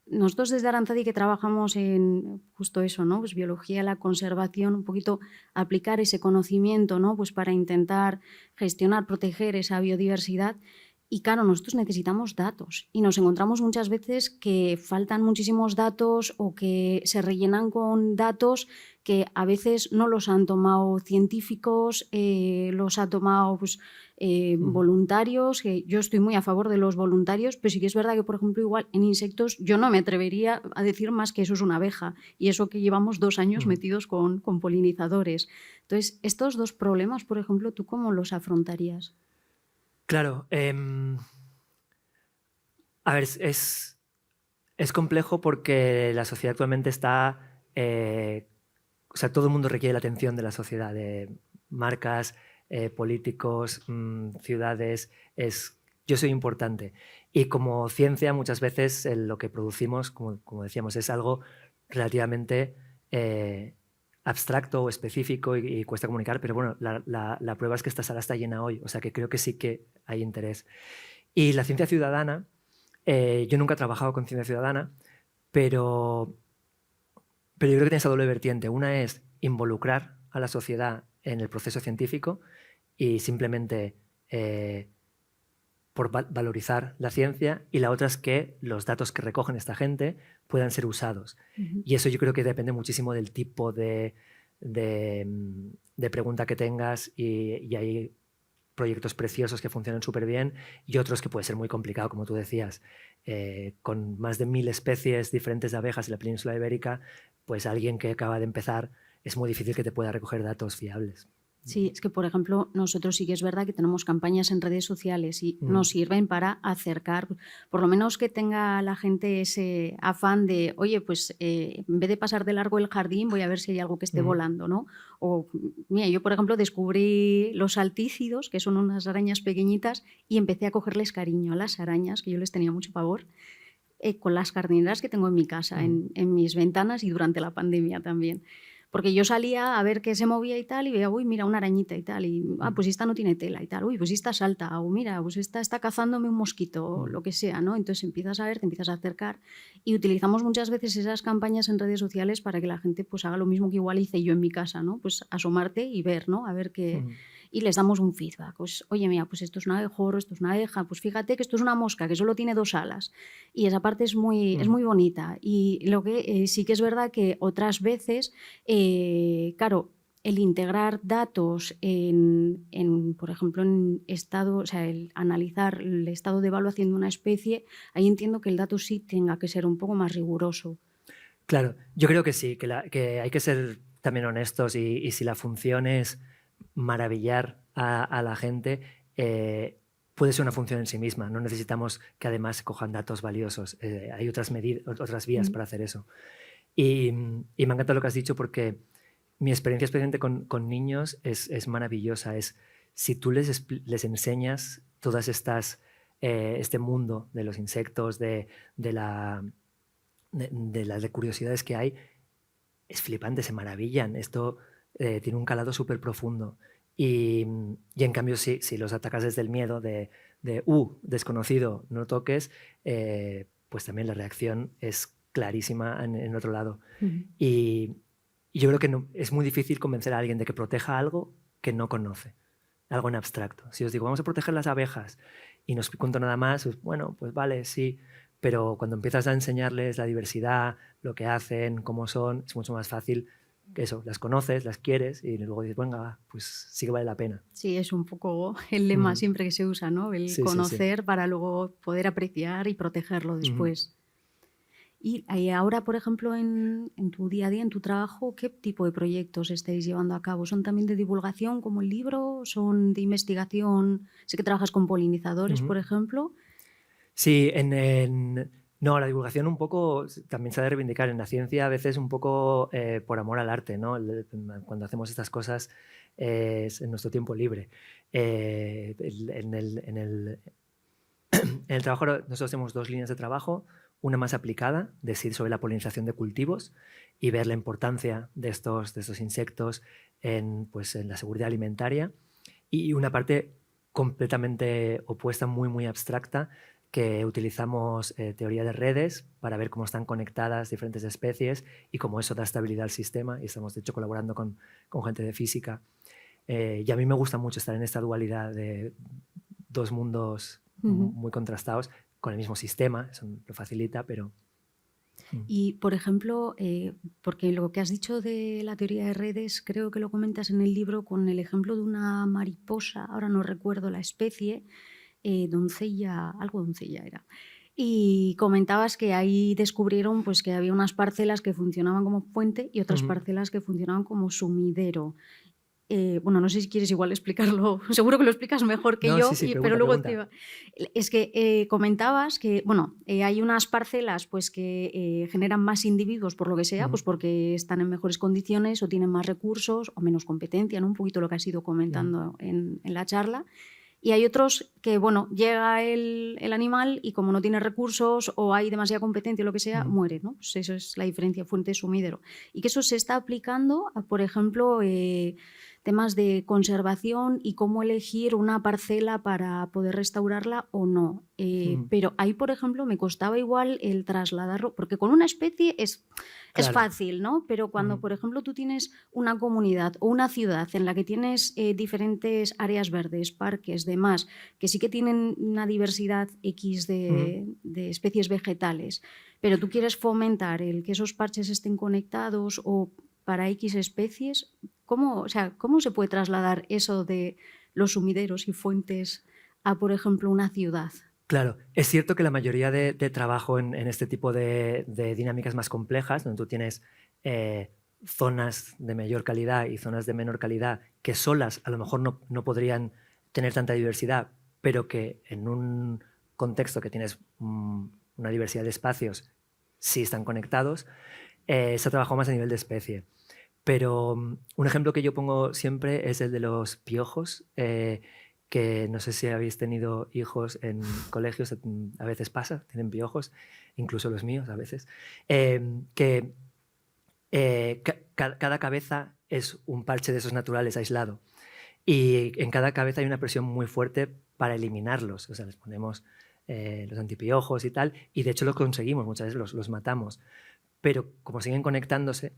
nosotros desde Aranzadi, que trabajamos en justo eso, ¿no?, pues biología, la conservación, un poquito aplicar ese conocimiento, ¿no?, pues para intentar gestionar, proteger esa biodiversidad. Y claro, nosotros necesitamos datos y nos encontramos muchas veces que faltan muchísimos datos o que se rellenan con datos que a veces no los han tomado científicos, los ha tomado pues, voluntarios, que yo estoy muy a favor de los voluntarios, pero sí que es verdad que, por ejemplo, igual en insectos yo no me atrevería a decir más que eso es una abeja y eso que llevamos 2 años metidos con polinizadores. Entonces, estos dos problemas, por ejemplo, ¿tú cómo los afrontarías? Claro. A ver, es complejo porque la sociedad actualmente está... o sea, todo el mundo requiere la atención de la sociedad, de marcas, políticos, ciudades. Yo soy importante. Y como ciencia, muchas veces lo que producimos, como decíamos, es algo relativamente abstracto o específico y cuesta comunicar, pero bueno, la prueba es que esta sala está llena hoy, o sea que creo que sí que hay interés. Y la ciencia ciudadana, yo nunca he trabajado con ciencia ciudadana, pero yo creo que tiene esa doble vertiente. Una es involucrar a la sociedad en el proceso científico y simplemente por valorizar la ciencia, y la otra es que los datos que recogen esta gente puedan ser usados. Y eso yo creo que depende muchísimo del tipo de pregunta que tengas, y hay proyectos preciosos que funcionan súper bien y otros que puede ser muy complicado, como tú decías. Con más de 1000 especies diferentes de abejas en la península ibérica, pues alguien que acaba de empezar es muy difícil que te pueda recoger datos fiables. Sí, es que, por ejemplo, nosotros sí que es verdad que tenemos campañas en redes sociales y nos sirven para acercar, por lo menos que tenga la gente ese afán de, oye, pues en vez de pasar de largo el jardín, voy a ver si hay algo que esté volando, ¿no? O, mira, yo, por ejemplo, descubrí los altícidos, que son unas arañas pequeñitas, y empecé a cogerles cariño a las arañas, que yo les tenía mucho pavor, con las jardineras que tengo en mi casa, en mis ventanas, y durante la pandemia también. Porque yo salía a ver qué se movía y tal, y veía, uy, mira, una arañita y tal, y pues esta no tiene tela y tal, uy, pues esta salta, o mira, pues esta está cazándome un mosquito, o lo que sea, ¿no? Entonces empiezas a ver, te empiezas a acercar, y utilizamos muchas veces esas campañas en redes sociales para que la gente pues haga lo mismo que igual hice yo en mi casa, ¿no? Pues asomarte y ver, ¿no? A ver qué... Y les damos un feedback, pues, oye, mira, pues esto es un abejorro, esto es una abeja, pues fíjate que esto es una mosca que solo tiene 2 alas, y esa parte es muy bonita. Y lo que sí que es verdad que otras veces, claro, el integrar datos por ejemplo, en estado, o sea, el analizar el estado de evaluación de una especie, ahí entiendo que el dato sí tenga que ser un poco más riguroso. Claro, yo creo que sí, que hay que ser también honestos, y si la función es maravillar a la gente, puede ser una función en sí misma. No necesitamos que además cojan datos valiosos. Hay otras vías para hacer eso. Y me encanta lo que has dicho, porque mi experiencia especialmente con niños es maravillosa. Si tú les enseñas todas estas, este mundo de los insectos, de las curiosidades que hay, es flipante, se maravillan. Esto tiene un calado súper profundo. Y en cambio, si los atacas desde el miedo de desconocido, no toques, pues también la reacción es clarísima en otro lado. Y yo creo que es muy difícil convencer a alguien de que proteja algo que no conoce, algo en abstracto. Si os digo, vamos a proteger las abejas, y no os cuento nada más, pues, bueno, pues vale, sí, pero cuando empiezas a enseñarles la diversidad, lo que hacen, cómo son, es mucho más fácil que eso, las conoces, las quieres, y luego dices, venga, pues sí que vale la pena. Sí, es un poco el lema siempre que se usa, ¿no? El conocer para luego poder apreciar y protegerlo después. Y ahora, por ejemplo, en tu día a día, en tu trabajo, ¿qué tipo de proyectos estáis llevando a cabo? ¿Son también de divulgación como el libro? ¿Son de investigación? Sé que trabajas con polinizadores, por ejemplo. Sí, no, la divulgación un poco también se ha de reivindicar. En la ciencia a veces un poco por amor al arte, ¿no? Cuando hacemos estas cosas es en nuestro tiempo libre. En el trabajo nosotros tenemos 2 líneas de trabajo, una más aplicada, decir sobre la polinización de cultivos y ver la importancia de estos insectos en la seguridad alimentaria, y una parte completamente opuesta, muy, muy abstracta, que utilizamos teoría de redes para ver cómo están conectadas diferentes especies y cómo eso da estabilidad al sistema, y estamos de hecho colaborando con gente de física. Y a mí me gusta mucho estar en esta dualidad de 2 mundos muy contrastados con el mismo sistema, eso lo facilita, pero... Y, por ejemplo, porque lo que has dicho de la teoría de redes, creo que lo comentas en el libro con el ejemplo de una mariposa, ahora no recuerdo la especie, doncella, algo doncella era. Y comentabas que ahí descubrieron pues, que había unas parcelas que funcionaban como fuente y otras parcelas que funcionaban como sumidero. Bueno, no sé si quieres igual explicarlo, seguro que lo explicas mejor que yo, sí, pero luego es que comentabas que bueno, hay unas parcelas pues, que generan más individuos por lo que sea, pues porque están en mejores condiciones o tienen más recursos o menos competencia, ¿no? Un poquito lo que has ido comentando en la charla. Y hay otros que, bueno, llega el animal y como no tiene recursos o hay demasiada competencia o lo que sea, muere, ¿no? Pues eso es la diferencia fuente-sumidero. Y que eso se está aplicando a, por ejemplo, temas de conservación y cómo elegir una parcela para poder restaurarla o no. Pero ahí, por ejemplo, me costaba igual el trasladarlo, porque con una especie es fácil, ¿no? Pero cuando, por ejemplo, tú tienes una comunidad o una ciudad en la que tienes diferentes áreas verdes, parques, demás, que sí que tienen una diversidad X de especies vegetales, pero tú quieres fomentar el que esos parches estén conectados o para X especies, ¿cómo se puede trasladar eso de los sumideros y fuentes a, por ejemplo, una ciudad? Claro, es cierto que la mayoría de trabajo en este tipo de dinámicas más complejas, donde tú tienes zonas de mayor calidad y zonas de menor calidad, que solas a lo mejor no podrían tener tanta diversidad, pero que en un contexto que tienes una diversidad de espacios sí están conectados, se ha trabajado más a nivel de especie. Pero un ejemplo que yo pongo siempre es el de los piojos, que no sé si habéis tenido hijos en colegios, a veces pasa, tienen piojos, incluso los míos a veces, que cada cabeza es un parche de esos naturales aislado y en cada cabeza hay una presión muy fuerte para eliminarlos, o sea, les ponemos los antipiojos y tal, y de hecho lo conseguimos, muchas veces los matamos, pero como siguen conectándose,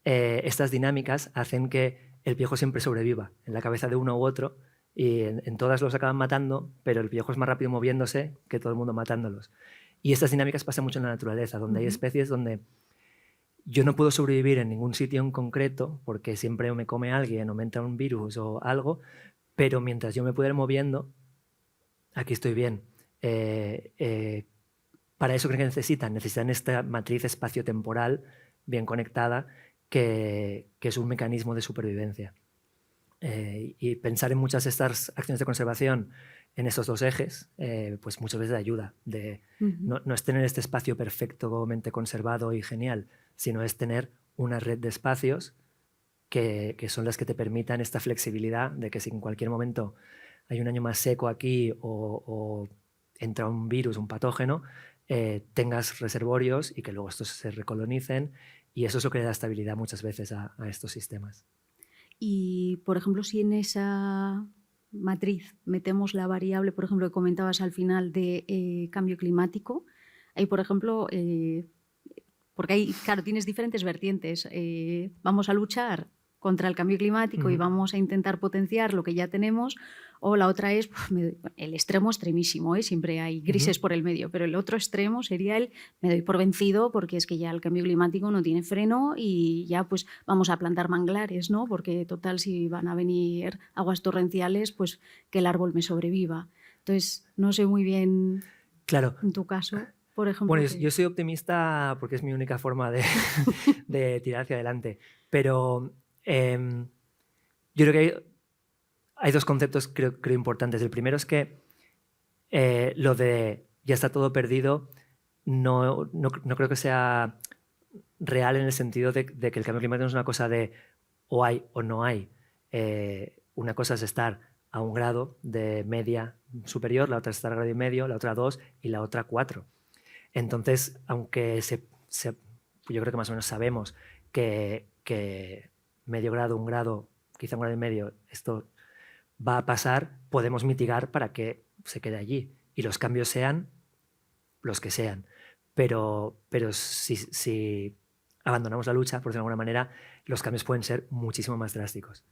estas dinámicas hacen que el piojo siempre sobreviva en la cabeza de uno u otro y en todas los acaban matando, pero el piojo es más rápido moviéndose que todo el mundo matándolos. Y estas dinámicas pasan mucho en la naturaleza, donde hay especies donde yo no puedo sobrevivir en ningún sitio en concreto porque siempre me come alguien o me entra un virus o algo, pero mientras yo me pueda ir moviendo, aquí estoy bien. Para eso creo que necesitan esta matriz espacio-temporal bien conectada, que es un mecanismo de supervivencia. Y pensar en muchas de estas acciones de conservación en estos dos ejes, pues muchas veces ayuda. No es tener este espacio perfectamente conservado y genial, sino es tener una red de espacios que son las que te permitan esta flexibilidad de que si en cualquier momento hay un año más seco aquí o entra un virus, un patógeno, tengas reservorios y que luego estos se recolonicen, y eso es lo que le da estabilidad muchas veces a estos sistemas. Y, por ejemplo, si en esa matriz metemos la variable, por ejemplo, que comentabas al final de cambio climático, ahí, por ejemplo, porque ahí, claro, tienes diferentes vertientes. Vamos a luchar contra el cambio climático y vamos a intentar potenciar lo que ya tenemos, o la otra es el extremo extremísimo, siempre hay grises por el medio, pero el otro extremo sería el me doy por vencido porque es que ya el cambio climático no tiene freno y ya pues vamos a plantar manglares, ¿no? Porque total, si van a venir aguas torrenciales, pues que el árbol me sobreviva. Entonces, no sé muy bien, claro, en tu caso, por ejemplo. Bueno, yo soy optimista porque es mi única forma de tirar hacia adelante, pero yo creo que hay dos conceptos creo importantes. El primero es que lo de ya está todo perdido no creo que sea real en el sentido de que el cambio climático no es una cosa de o hay o no hay. Una cosa es estar a 1 grado de media superior, la otra es estar a 1,5 grados, la otra 2 y la otra 4. Entonces, aunque yo creo que más o menos sabemos que medio grado, 1 grado, quizá 1,5 grados, esto va a pasar, podemos mitigar para que se quede allí y los cambios sean los que sean. Pero si abandonamos la lucha, por decirlo de alguna manera, los cambios pueden ser muchísimo más drásticos.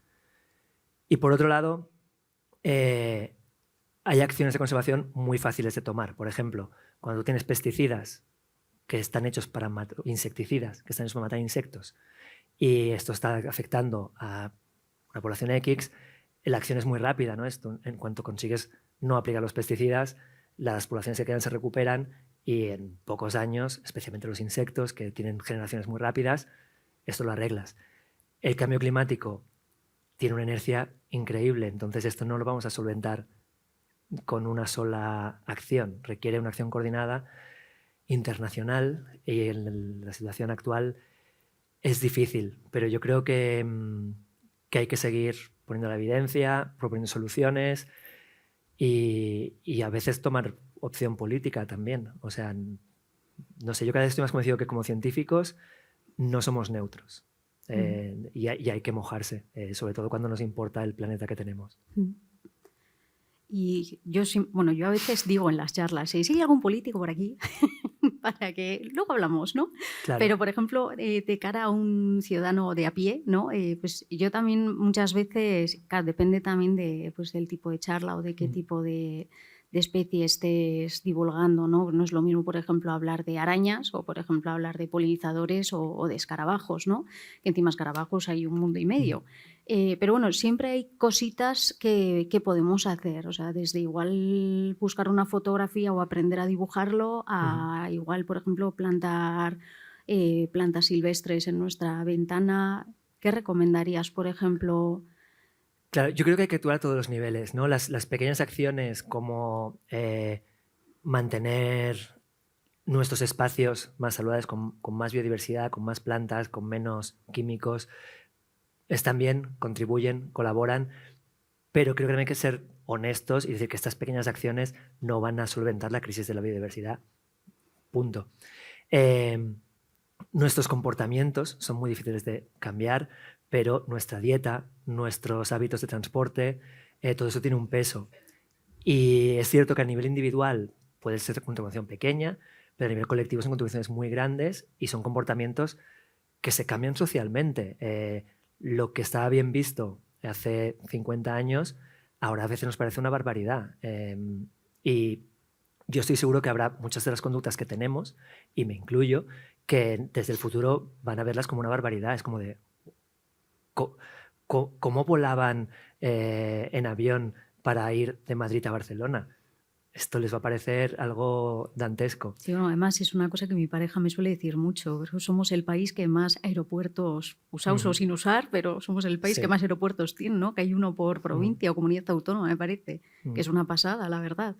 Y por otro lado, hay acciones de conservación muy fáciles de tomar. Por ejemplo, cuando tú tienes pesticidas que están hechos para insecticidas, que están hechos para matar insectos, y esto está afectando a una población X, la acción es muy rápida, ¿no? En cuanto consigues no aplicar los pesticidas, las poblaciones que quedan se recuperan y en pocos años, especialmente los insectos, que tienen generaciones muy rápidas, esto lo arreglas. El cambio climático tiene una inercia increíble, entonces esto no lo vamos a solventar con una sola acción. Requiere una acción coordinada internacional y en la situación actual es difícil, pero yo creo que hay que seguir poniendo la evidencia, proponiendo soluciones y a veces tomar opción política también. O sea, no sé, yo cada vez estoy más convencido que como científicos no somos neutros. Y hay que mojarse, sobre todo cuando nos importa el planeta que tenemos. Y yo, bueno, yo a veces digo en las charlas, si hay algún político por aquí, para que luego hablamos, ¿no? Claro. Pero, por ejemplo, de cara a un ciudadano de a pie, ¿no? Pues yo también muchas veces, claro, depende también de, pues, del tipo de charla o de qué tipo de especie estés divulgando, ¿no? No es lo mismo, por ejemplo, hablar de arañas o, por ejemplo, hablar de polinizadores o de escarabajos, ¿no? Que encima escarabajos hay un mundo y medio. Pero bueno, siempre hay cositas que podemos hacer, o sea, desde igual buscar una fotografía o aprender a dibujarlo a igual, por ejemplo, plantar plantas silvestres en nuestra ventana. ¿Qué recomendarías, por ejemplo? Claro, yo creo que hay que actuar a todos los niveles, ¿no? Las pequeñas acciones como mantener nuestros espacios más saludables, con más biodiversidad, con más plantas, con menos químicos, están bien, contribuyen, colaboran, pero creo que hay que ser honestos y decir que estas pequeñas acciones no van a solventar la crisis de la biodiversidad. Punto. Nuestros comportamientos son muy difíciles de cambiar, pero nuestra dieta, nuestros hábitos de transporte, todo eso tiene un peso. Y es cierto que a nivel individual puede ser una contribución pequeña, pero a nivel colectivo son contribuciones muy grandes y son comportamientos que se cambian socialmente. Lo que estaba bien visto hace 50 años, ahora a veces nos parece una barbaridad. Y yo estoy seguro que habrá muchas de las conductas que tenemos, y me incluyo, que desde el futuro van a verlas como una barbaridad. Es como de... ¿Cómo volaban en avión para ir de Madrid a Barcelona? Esto les va a parecer algo dantesco. Sí, bueno, además es una cosa que mi pareja me suele decir mucho. Somos el país que más aeropuertos, usados o sin usar, pero somos el país que más aeropuertos tiene, ¿no? Que hay uno por provincia o comunidad autónoma, me parece, que es una pasada, la verdad.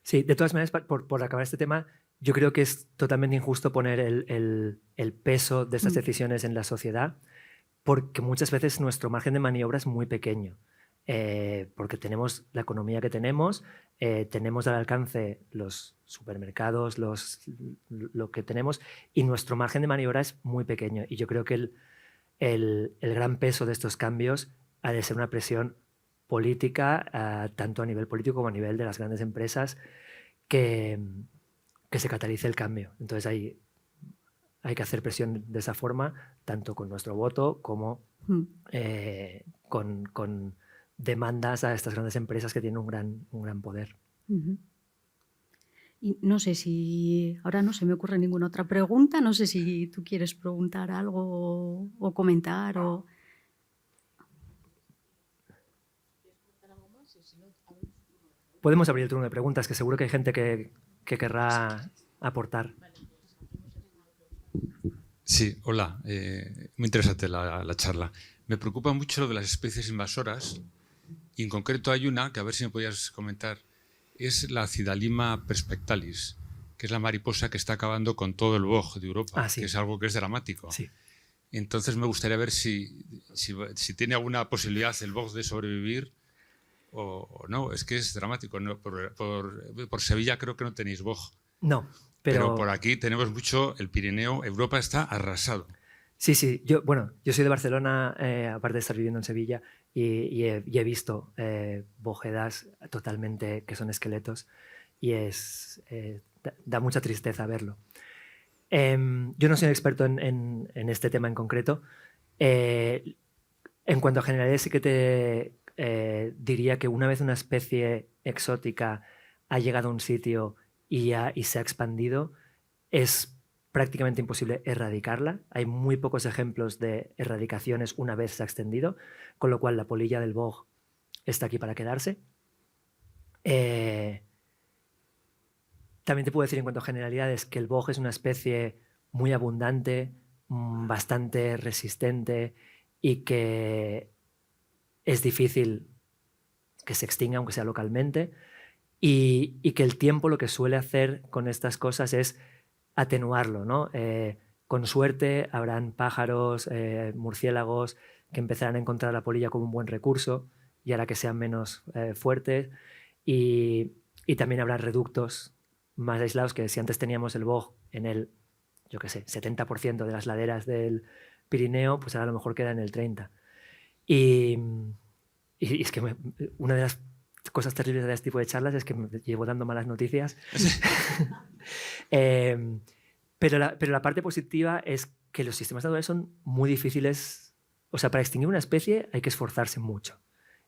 Sí, de todas maneras, por acabar este tema, yo creo que es totalmente injusto poner el peso de estas decisiones en la sociedad, porque muchas veces nuestro margen de maniobra es muy pequeño. Porque tenemos la economía que tenemos al alcance los supermercados, lo que tenemos, y nuestro margen de maniobra es muy pequeño. Y yo creo que el gran peso de estos cambios ha de ser una presión política, tanto a nivel político como a nivel de las grandes empresas, que se catalice el cambio. Entonces hay que hacer presión de esa forma, tanto con nuestro voto como con demandas a estas grandes empresas que tienen un gran poder. Y no sé si, ahora no se me ocurre ninguna otra pregunta, no sé si tú quieres preguntar algo o comentar o... Podemos abrir el turno de preguntas, que seguro que hay gente que querrá aportar. Sí, hola. Muy interesante la charla. Me preocupa mucho lo de las especies invasoras. Y en concreto hay una, que a ver si me podías comentar, es la Cidalima perspectalis, que es la mariposa que está acabando con todo el boj de Europa, que es algo que es dramático. Sí. Entonces me gustaría ver si tiene alguna posibilidad el boj de sobrevivir o no. Es que es dramático. ¿No? Por Sevilla creo que no tenéis boj. No, pero por aquí tenemos mucho, el Pirineo, Europa está arrasado. Sí. Yo soy de Barcelona, aparte de estar viviendo en Sevilla, y he visto bóvedas totalmente que son esqueletos, y da mucha tristeza verlo. Yo no soy un experto en este tema en concreto. En cuanto a generalidades, sí que te diría que una vez una especie exótica ha llegado a un sitio y se ha expandido, es prácticamente imposible erradicarla. Hay muy pocos ejemplos de erradicaciones una vez se ha extendido, con lo cual la polilla del boj está aquí para quedarse. También te puedo decir en cuanto a generalidades que el boj es una especie muy abundante, bastante resistente y que es difícil que se extinga, aunque sea localmente, y que el tiempo lo que suele hacer con estas cosas es atenuarlo, ¿no? Con suerte habrán pájaros, murciélagos que empezarán a encontrar la polilla como un buen recurso y hará que sean menos fuertes, y también habrá reductos más aislados, que si antes teníamos el boj en el, yo qué sé, 70% de las laderas del Pirineo, pues ahora a lo mejor queda en el 30%. Y es que una de las cosas terribles de este tipo de charlas es que me llevo dando malas noticias. Pero la parte positiva es que los sistemas naturales son muy difíciles. O sea, para extinguir una especie hay que esforzarse mucho.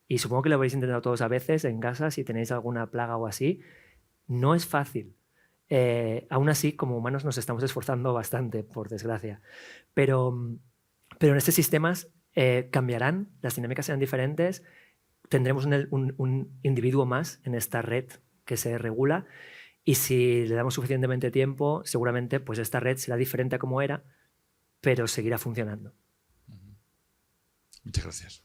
Y supongo que lo habréis intentado todos a veces en casa, si tenéis alguna plaga o así. No es fácil. Aún así, como humanos nos estamos esforzando bastante, por desgracia. Pero en estos sistemas cambiarán, las dinámicas serán diferentes, tendremos un individuo más en esta red que se regula, y si le damos suficientemente tiempo, seguramente pues esta red será diferente a como era, pero seguirá funcionando. Muchas gracias.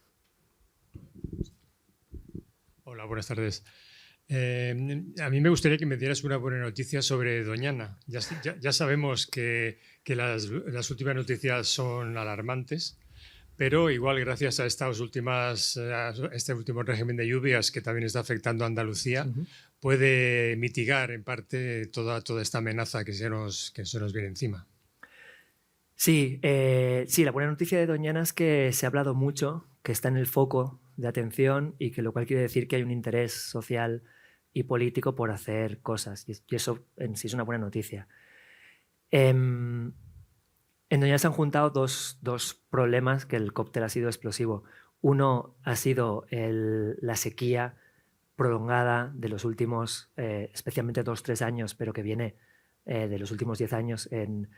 Hola, buenas tardes. A mí me gustaría que me dieras una buena noticia sobre Doñana. Ya sabemos que las últimas noticias son alarmantes, pero igual gracias a este último régimen de lluvias que también está afectando a Andalucía, puede mitigar en parte toda esta amenaza que se nos viene encima. Sí, la buena noticia de Doñana es que se ha hablado mucho, que está en el foco de atención, y que lo cual quiere decir que hay un interés social y político por hacer cosas, y eso en sí es una buena noticia. En Doñana se han juntado dos problemas que el cóctel ha sido explosivo. Uno ha sido la sequía prolongada de los últimos, especialmente 2-3 años, pero que viene de los últimos 10 años. En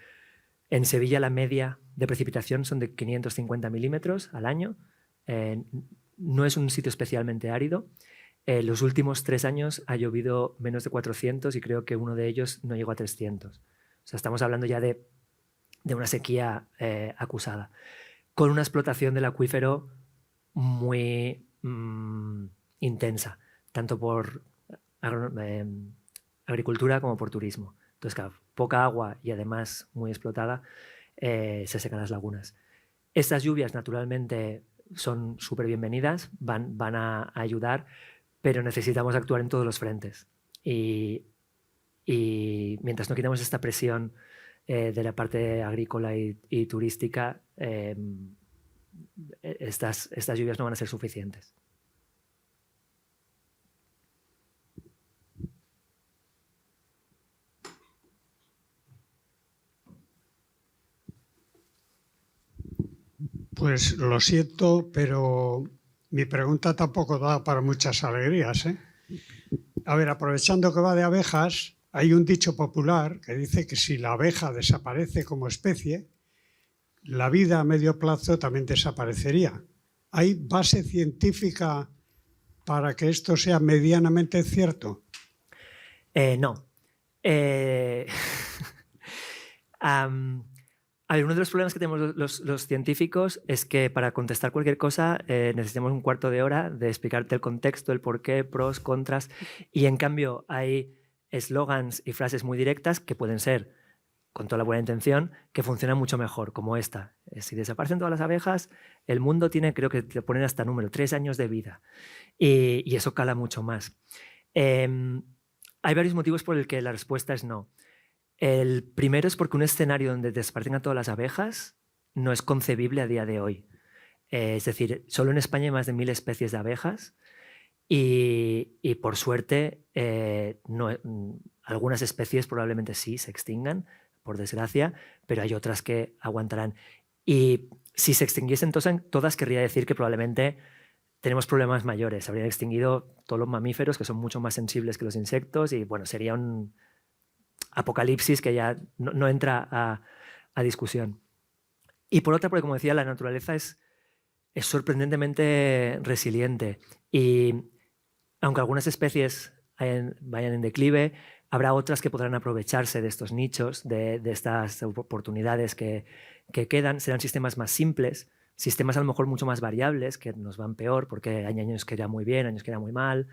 Sevilla la media de precipitación son de 550 milímetros al año. No es un sitio especialmente árido. Los últimos 3 años ha llovido menos de 400 y creo que uno de ellos no llegó a 300. O sea, estamos hablando ya de una sequía acusada, con una explotación del acuífero muy intensa, tanto por agricultura como por turismo. Entonces, claro, poca agua y además muy explotada, se secan las lagunas. Estas lluvias, naturalmente, son súper bienvenidas, van a ayudar, pero necesitamos actuar en todos los frentes. Y mientras no quitamos esta presión de la parte agrícola y turística, estas lluvias no van a ser suficientes. Pues lo siento, pero mi pregunta tampoco da para muchas alegrías, ¿eh? A ver, aprovechando que va de abejas, hay un dicho popular que dice que si la abeja desaparece como especie, la vida a medio plazo también desaparecería. ¿Hay base científica para que esto sea medianamente cierto? No. A ver, uno de los problemas que tenemos los científicos es que para contestar cualquier cosa necesitamos un cuarto de hora de explicarte el contexto, el porqué, pros, contras, y en cambio hay eslogans y frases muy directas que pueden ser, con toda la buena intención, que funcionan mucho mejor, como esta. Si desaparecen todas las abejas, el mundo tiene, creo que te ponen hasta número, 3 años de vida, y eso cala mucho más. Hay varios motivos por el que la respuesta es no. El primero es porque un escenario donde desaparecen a todas las abejas no es concebible a día de hoy. Es decir, solo en España hay más de 1000 especies de abejas y por suerte algunas especies probablemente sí se extingan, por desgracia, pero hay otras que aguantarán. Y si se extinguiesen todas, querría decir que probablemente tenemos problemas mayores. Habrían extinguido todos los mamíferos, que son mucho más sensibles que los insectos, y bueno, sería un apocalipsis que ya no entra a discusión. Y por otra, porque como decía, la naturaleza es sorprendentemente resiliente, y aunque algunas especies vayan en declive, habrá otras que podrán aprovecharse de estos nichos, de estas oportunidades que quedan. Serán sistemas más simples, sistemas a lo mejor mucho más variables, que nos van peor, porque hay años que irá muy bien, años que irá muy mal.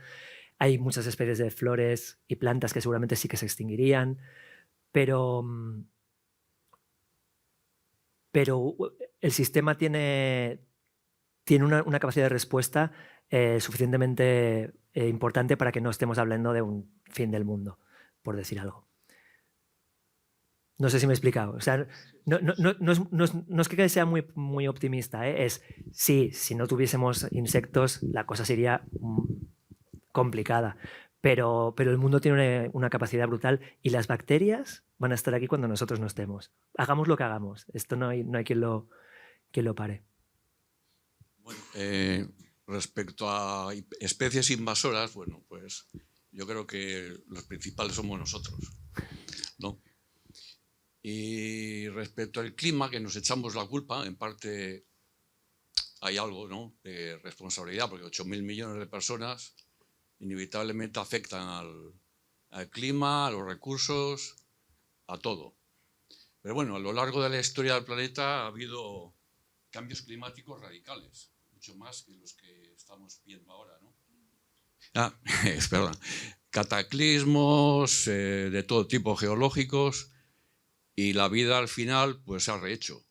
Hay muchas especies de flores y plantas que seguramente sí que se extinguirían, pero el sistema tiene una capacidad de respuesta suficientemente importante para que no estemos hablando de un fin del mundo, por decir algo. No sé si me he explicado. O sea, no es que sea muy optimista, ¿eh? Es, sí, si no tuviésemos insectos, la cosa sería complicada. Pero el mundo tiene una capacidad brutal y las bacterias van a estar aquí cuando nosotros no estemos. Hagamos lo que hagamos. Esto no hay quien lo pare. Bueno, respecto a especies invasoras, bueno, pues yo creo que los principales somos nosotros, ¿no? Y respecto al clima, que nos echamos la culpa, en parte hay algo, ¿no?, de responsabilidad, porque 8.000 millones de personas inevitablemente afectan al clima, a los recursos, a todo. Pero bueno, a lo largo de la historia del planeta ha habido cambios climáticos radicales, mucho más que los que estamos viendo ahora, ¿no? Perdón. Cataclismos de todo tipo geológicos, y la vida al final pues se ha rehecho.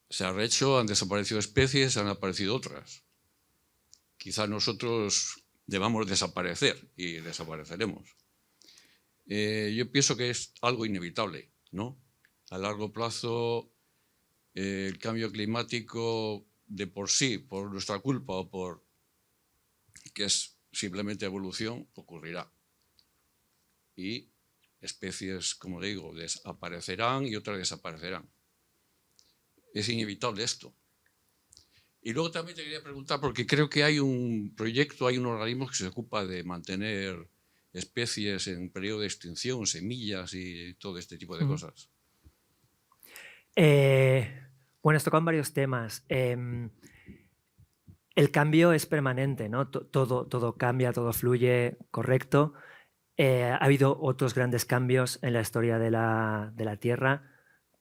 Se ha rehecho, han desaparecido especies, han aparecido otras. Quizá nosotros debamos desaparecer y desapareceremos. Yo pienso que es algo inevitable, ¿no? A largo plazo el cambio climático de por sí, por nuestra culpa o por que es simplemente evolución, ocurrirá. Y especies, como digo, desaparecerán y otras desaparecerán. Es inevitable esto. Y luego también te quería preguntar, porque creo que hay un proyecto, hay un organismo que se ocupa de mantener especies en periodo de extinción, semillas y todo este tipo de cosas. Bueno, has tocado varios temas. El cambio es permanente, ¿no? Todo cambia, todo fluye, correcto. Ha habido otros grandes cambios en la historia de la Tierra,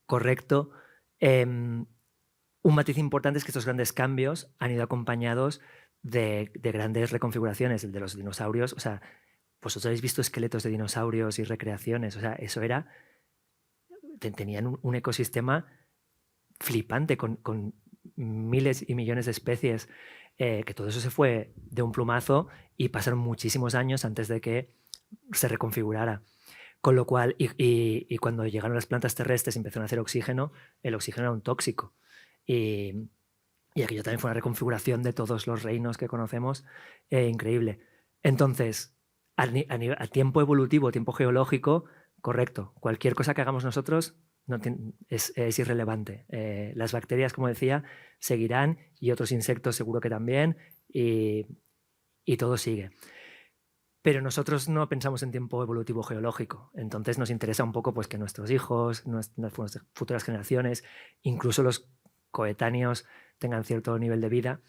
correcto. Un matiz importante es que estos grandes cambios han ido acompañados de grandes reconfiguraciones. El de los dinosaurios, o sea, vosotros habéis visto esqueletos de dinosaurios y recreaciones, o sea, eso era... Tenían un ecosistema flipante con miles y millones de especies, que todo eso se fue de un plumazo y pasaron muchísimos años antes de que se reconfigurara. Con lo cual, y cuando llegaron las plantas terrestres y empezaron a hacer oxígeno, el oxígeno era un tóxico. Y aquello también fue una reconfiguración de todos los reinos que conocemos, increíble. Entonces, a tiempo evolutivo, tiempo geológico, correcto. Cualquier cosa que hagamos nosotros es irrelevante. Las bacterias, como decía, seguirán y otros insectos seguro que también, y todo sigue. Pero nosotros no pensamos en tiempo evolutivo geológico. Entonces nos interesa un poco pues, que nuestros hijos, nuestras futuras generaciones, incluso los coetáneos, tengan cierto nivel de vida.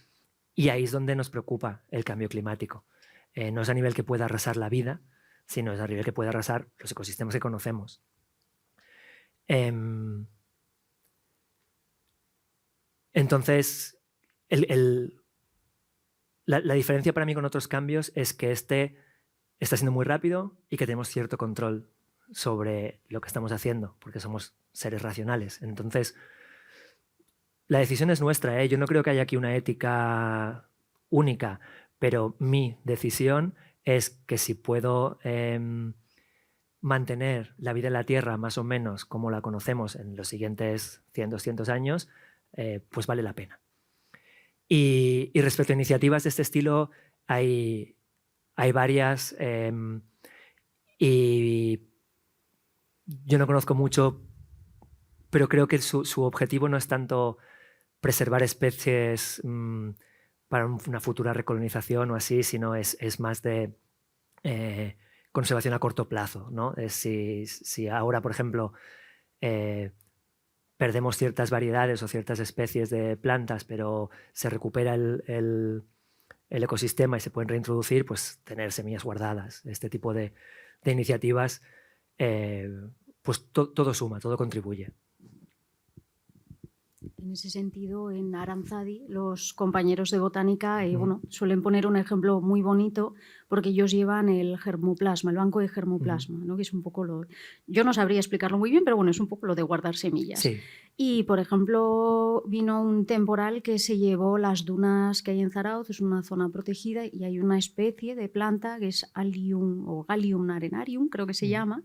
Y ahí es donde nos preocupa el cambio climático. No es a nivel que pueda arrasar la vida, sino es a nivel que pueda arrasar los ecosistemas que conocemos. Entonces, la diferencia para mí con otros cambios es que este está siendo muy rápido y que tenemos cierto control sobre lo que estamos haciendo, porque somos seres racionales. Entonces, la decisión es nuestra, ¿eh? Yo no creo que haya aquí una ética única, pero mi decisión es que si puedo mantener la vida en la Tierra más o menos como la conocemos en los siguientes 100, 200 años, pues vale la pena. Y respecto a iniciativas de este estilo, hay varias, y yo no conozco mucho, pero creo que su objetivo no es tanto preservar especies para una futura recolonización o así, sino es más de conservación a corto plazo, ¿no? Si ahora, por ejemplo, perdemos ciertas variedades o ciertas especies de plantas, pero se recupera el ecosistema y se pueden reintroducir, pues tener semillas guardadas. Este tipo de iniciativas, pues todo suma, todo contribuye. En ese sentido, en Aranzadi, los compañeros de botánica bueno, suelen poner un ejemplo muy bonito, porque ellos llevan el germoplasma, el banco de germoplasma, ¿no? Que es un poco lo... Yo no sabría explicarlo muy bien, pero bueno, es un poco lo de guardar semillas. Sí. Y, por ejemplo, vino un temporal que se llevó las dunas que hay en Zarauz, es una zona protegida, y hay una especie de planta que es Allium o Gallium arenarium, creo que se llama.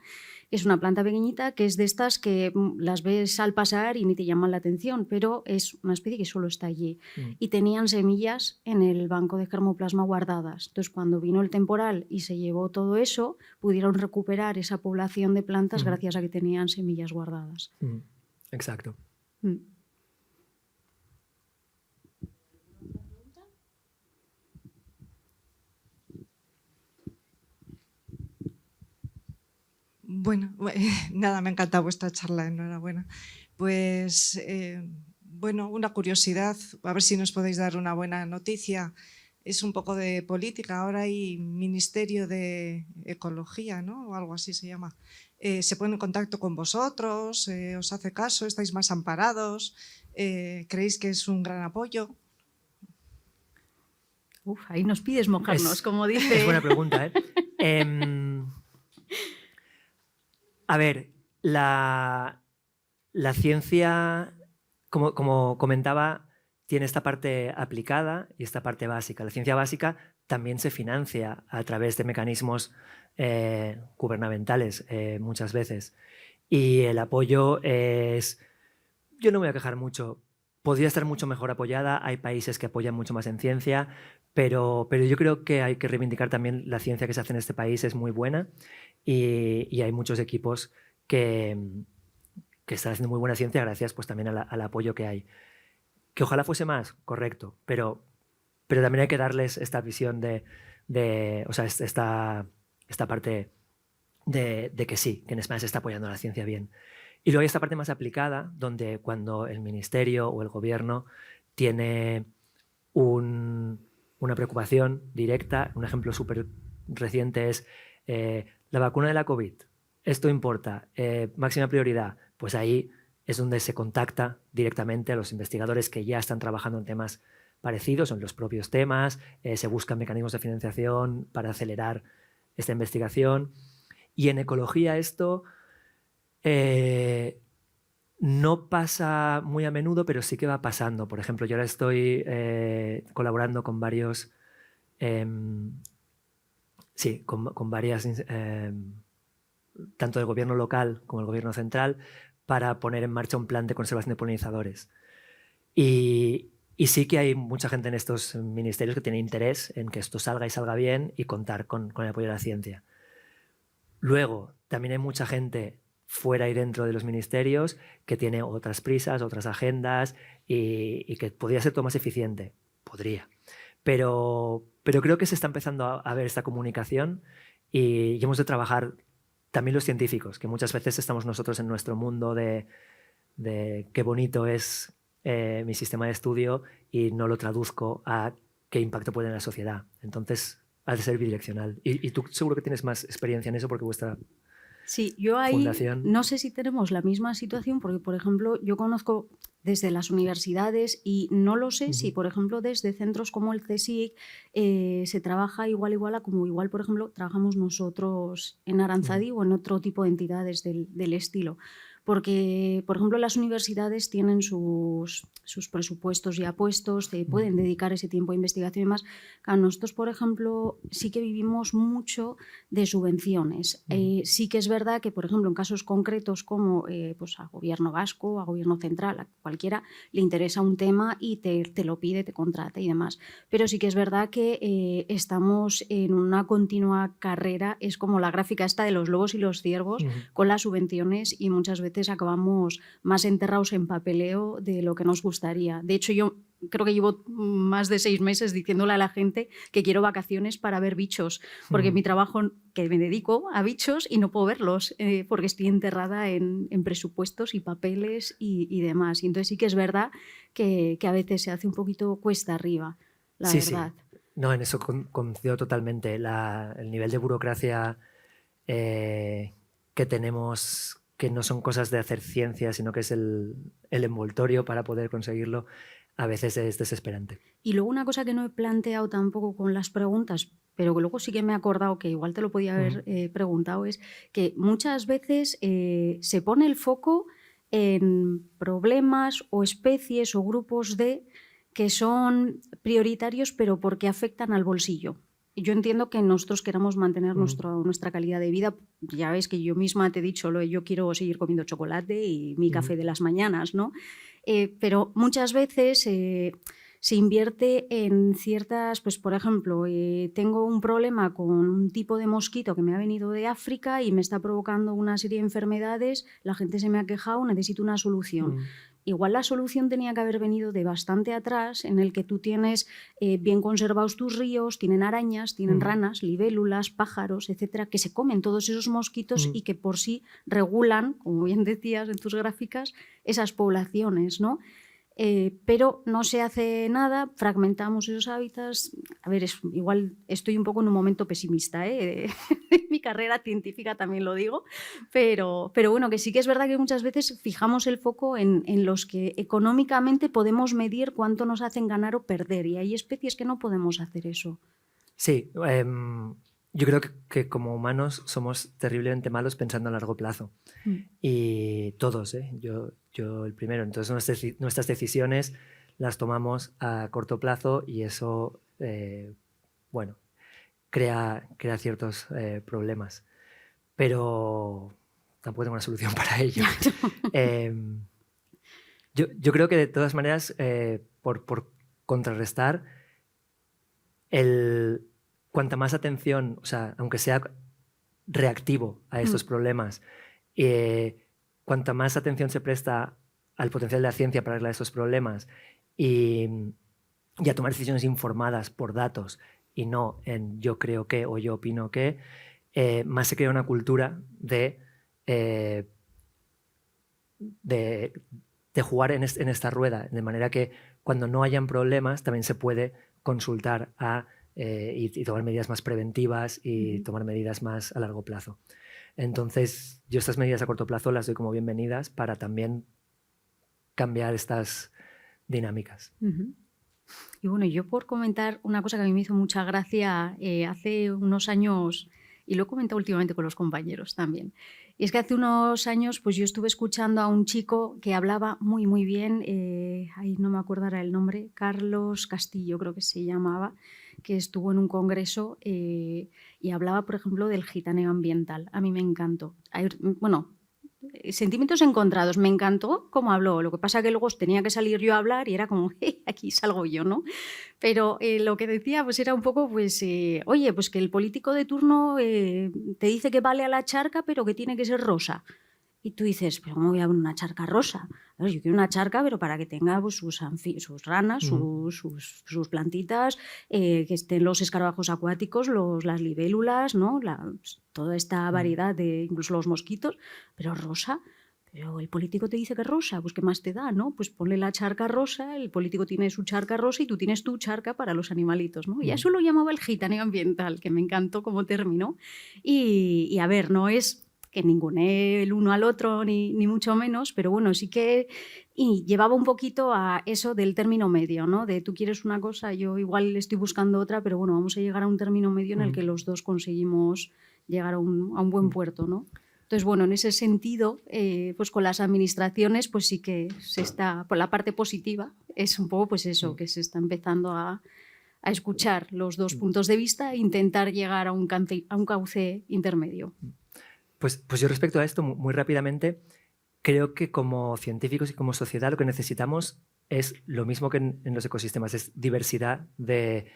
Es una planta pequeñita que es de estas que las ves al pasar y ni te llaman la atención, pero es una especie que solo está allí. Y tenían semillas en el banco de germoplasma guardadas. Entonces, cuando vino el temporal y se llevó todo eso, pudieron recuperar esa población de plantas gracias a que tenían semillas guardadas. Exacto. Bueno, nada, me ha encantado vuestra charla, enhorabuena. Pues, bueno, una curiosidad, a ver si nos podéis dar una buena noticia. Es un poco de política, ahora hay Ministerio de Ecología, ¿no? O algo así se llama. ¿Se pone en contacto con vosotros? ¿Os hace caso? ¿Estáis más amparados? ¿Creéis que es un gran apoyo? Uf, ahí nos pides mojarnos, como dice... Es buena pregunta, ¿eh? A ver, la ciencia, como comentaba, tiene esta parte aplicada y esta parte básica. La ciencia básica también se financia a través de mecanismos gubernamentales muchas veces. Y el apoyo es... Yo no me voy a quejar mucho. Podría estar mucho mejor apoyada. Hay países que apoyan mucho más en ciencia, pero yo creo que hay que reivindicar también la ciencia que se hace en este país es muy buena y hay muchos equipos que están haciendo muy buena ciencia gracias pues, también al apoyo que hay. Que ojalá fuese más, correcto, pero también hay que darles esta visión o sea, esta parte de que sí, que en España se está apoyando a la ciencia bien. Y luego hay esta parte más aplicada, donde cuando el ministerio o el gobierno tiene una preocupación directa, un ejemplo súper reciente es la vacuna de la COVID. Esto importa, máxima prioridad. Pues ahí es donde se contacta directamente a los investigadores que ya están trabajando en temas parecidos o en los propios temas, se buscan mecanismos de financiación para acelerar esta investigación. Y en ecología esto no pasa muy a menudo, pero sí que va pasando. Por ejemplo, yo ahora estoy colaborando con varios... con varias... tanto del gobierno local como el gobierno central, para poner en marcha un plan de conservación de polinizadores. Y sí que hay mucha gente en estos ministerios que tiene interés en que esto salga y salga bien y contar con el apoyo de la ciencia. Luego, también hay mucha gente fuera y dentro de los ministerios que tiene otras prisas, otras agendas y que podría ser todo más eficiente. Podría. Pero creo que se está empezando a ver esta comunicación y hemos de trabajar también los científicos, que muchas veces estamos nosotros en nuestro mundo de qué bonito es mi sistema de estudio y no lo traduzco a qué impacto puede en la sociedad. Entonces, ha de ser bidireccional. Y tú seguro que tienes más experiencia en eso porque vuestra Sí, yo ahí fundación... no sé si tenemos la misma situación porque, por ejemplo, yo conozco desde las universidades y no lo sé si, por ejemplo, desde centros como el CSIC se trabaja igual a como igual, por ejemplo, trabajamos nosotros en Aranzadi o en otro tipo de entidades del estilo. Porque, por ejemplo, las universidades tienen sus presupuestos ya puestos, pueden dedicar ese tiempo a investigación y demás. Claro, nosotros, por ejemplo, sí que vivimos mucho de subvenciones. Sí que es verdad que, por ejemplo, en casos concretos como pues a gobierno vasco, a gobierno central, a cualquiera, le interesa un tema y te lo pide, te contrata y demás. Pero sí que es verdad que estamos en una continua carrera, es como la gráfica esta de los lobos y los ciervos con las subvenciones y muchas veces acabamos más enterrados en papeleo de lo que nos gustaría. De hecho, yo creo que llevo más de 6 meses diciéndole a la gente que quiero vacaciones para ver bichos, porque mi trabajo, que me dedico a bichos y no puedo verlos, porque estoy enterrada en presupuestos y papeles y demás. Y entonces sí que es verdad que a veces se hace un poquito cuesta arriba, la verdad. Sí. No, en eso coincido totalmente. El nivel de burocracia que tenemos, que no son cosas de hacer ciencia, sino que es el envoltorio para poder conseguirlo, a veces es desesperante. Y luego una cosa que no he planteado tampoco con las preguntas, pero que luego sí que me he acordado que igual te lo podía haber preguntado, es que muchas veces se pone el foco en problemas o especies o grupos que son prioritarios pero porque afectan al bolsillo. Yo entiendo que nosotros queramos mantener nuestra calidad de vida. Ya ves que yo misma te he dicho, yo quiero seguir comiendo chocolate y mi café de las mañanas, ¿no? Pero muchas veces se invierte en ciertas, pues por ejemplo, tengo un problema con un tipo de mosquito que me ha venido de África y me está provocando una serie de enfermedades, la gente se me ha quejado, necesito una solución. Igual la solución tenía que haber venido de bastante atrás, en el que tú tienes bien conservados tus ríos, tienen arañas, tienen ranas, libélulas, pájaros, etcétera, que se comen todos esos mosquitos y que por sí regulan, como bien decías en tus gráficas, esas poblaciones, ¿no? Pero no se hace nada, fragmentamos esos hábitats. A ver, igual estoy un poco en un momento pesimista, ¿eh? Mi carrera científica también lo digo, pero bueno, que sí que es verdad que muchas veces fijamos el foco en los que económicamente podemos medir cuánto nos hacen ganar o perder, y hay especies que no podemos hacer eso. Sí, yo creo que como humanos somos terriblemente malos pensando a largo plazo. Y todos, yo el primero. Entonces nuestras decisiones las tomamos a corto plazo y eso, bueno, crea ciertos problemas. Pero tampoco tengo una solución para ello. Yo creo que de todas maneras, por contrarrestar, cuanta más atención, o sea, aunque sea reactivo a estos problemas, cuanta más atención se presta al potencial de la ciencia para arreglar estos problemas y a tomar decisiones informadas por datos y no en yo creo que o yo opino que, más se crea una cultura de jugar en esta rueda, de manera que cuando no hayan problemas también se puede consultar y tomar medidas más preventivas y tomar medidas más a largo plazo. Entonces, yo estas medidas a corto plazo las doy como bienvenidas para también cambiar estas dinámicas. Y bueno, yo por comentar una cosa que a mí me hizo mucha gracia hace unos años, y lo he comentado últimamente con los compañeros también, y es que hace unos años pues yo estuve escuchando a un chico que hablaba muy muy bien, ahí no me acuerdo ahora el nombre, Carlos Castillo creo que se llamaba, que estuvo en un congreso y hablaba, por ejemplo, del gitaneo ambiental. A mí me encantó. Bueno, sentimientos encontrados. Me encantó cómo habló. Lo que pasa que luego tenía que salir yo a hablar y era como, aquí salgo yo, ¿no? Pero lo que decía pues era un poco, pues, oye, pues que el político de turno te dice que vale a la charca, pero que tiene que ser rosa. Y tú dices, pero ¿cómo voy a ver una charca rosa? A ver, yo quiero una charca, pero para que tenga pues, sus ranas, sus plantitas, que estén los escarabajos acuáticos, las libélulas, ¿no? Toda esta variedad de incluso los mosquitos, pero rosa. Pero el político te dice que es rosa, pues ¿qué más te da, no? Pues ponle la charca rosa, el político tiene su charca rosa y tú tienes tu charca para los animalitos, ¿no? Y eso lo llamaba el gitaneo ambiental, que me encantó como término. Y a ver, no es que ningune el uno al otro, ni mucho menos, pero bueno, sí que llevaba un poquito a eso del término medio, ¿no? De tú quieres una cosa, yo igual estoy buscando otra, pero bueno, vamos a llegar a un término medio en el que los dos conseguimos llegar a un buen puerto, ¿no? Entonces, bueno, en ese sentido, pues con las administraciones, pues sí que se está, por la parte positiva, es un poco pues eso, que se está empezando a escuchar los dos puntos de vista e intentar llegar a un cauce intermedio. Pues yo respecto a esto, muy rápidamente, creo que como científicos y como sociedad lo que necesitamos es lo mismo que en los ecosistemas, es diversidad de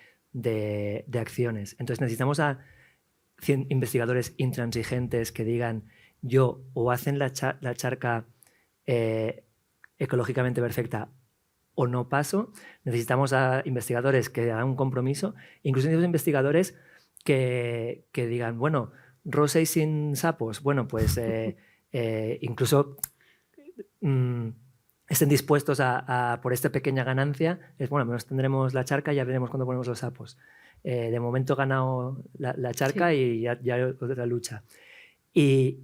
acciones. Entonces necesitamos a investigadores intransigentes que digan yo o hacen la charca ecológicamente perfecta o no paso. Necesitamos a investigadores que hagan un compromiso, incluso necesitamos investigadores que digan, bueno, rosa y sin sapos, bueno, pues incluso estén dispuestos a por esta pequeña ganancia, es bueno, menos tendremos la charca y ya veremos cuándo ponemos los sapos. De momento he ganado la charca y ya otra lucha. Y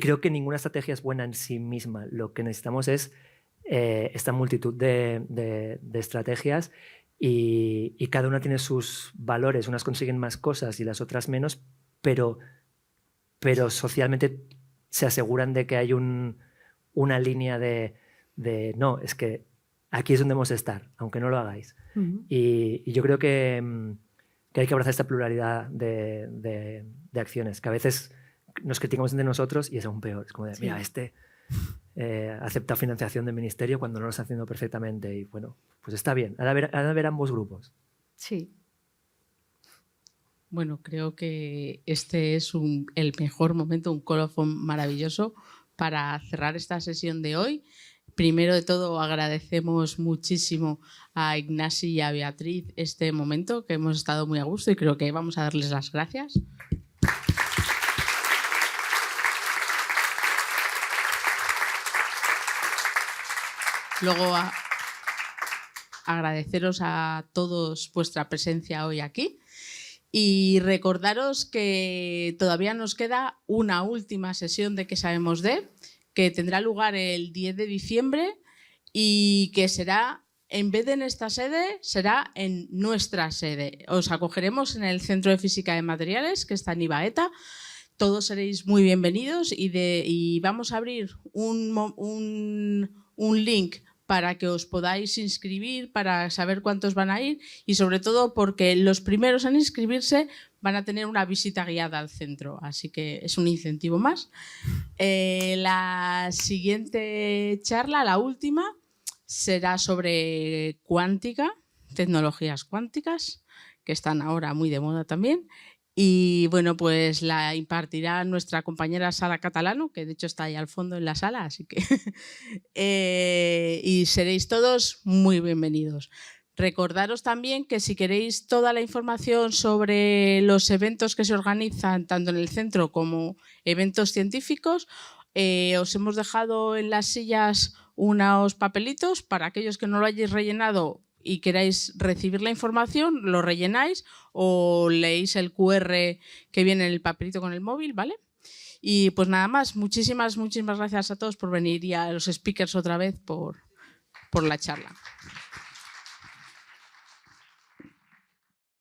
creo que ninguna estrategia es buena en sí misma. Lo que necesitamos es esta multitud de estrategias y cada una tiene sus valores, unas consiguen más cosas y las otras menos, pero socialmente se aseguran de que hay una línea de no, es que aquí es donde hemos de estar, aunque no lo hagáis. Y yo creo que hay que abrazar esta pluralidad de acciones, que a veces nos criticamos entre nosotros y es aún peor. Es como de, mira, acepta financiación del ministerio cuando no lo está haciendo perfectamente. Y bueno, pues está bien, ha de haber ambos grupos. Sí. Bueno, creo que este es el mejor momento, un colofón maravilloso para cerrar esta sesión de hoy. Primero de todo, agradecemos muchísimo a Ignasi y a Beatriz este momento, que hemos estado muy a gusto y creo que vamos a darles las gracias. Luego, agradeceros a todos vuestra presencia hoy aquí. Y recordaros que todavía nos queda una última sesión de ¿Qué sabemos de?, que tendrá lugar el 10 de diciembre y que será, en vez de en esta sede, será en nuestra sede. Os acogeremos en el Centro de Física de Materiales, que está en Ibaeta. Todos seréis muy bienvenidos y vamos a abrir un link para que os podáis inscribir, para saber cuántos van a ir y sobre todo porque los primeros en inscribirse van a tener una visita guiada al centro, así que es un incentivo más. La siguiente charla, la última, será sobre cuántica, tecnologías cuánticas, que están ahora muy de moda también. Y bueno, pues la impartirá nuestra compañera Sara Catalano, que de hecho está ahí al fondo en la sala, así que y seréis todos muy bienvenidos. Recordaros también que si queréis toda la información sobre los eventos que se organizan tanto en el centro como eventos científicos, os hemos dejado en las sillas unos papelitos para aquellos que no lo hayáis rellenado y queráis recibir la información, lo rellenáis o leéis el QR que viene en el papelito con el móvil, ¿vale? Y pues nada más, muchísimas gracias a todos por venir y a los speakers otra vez por la charla.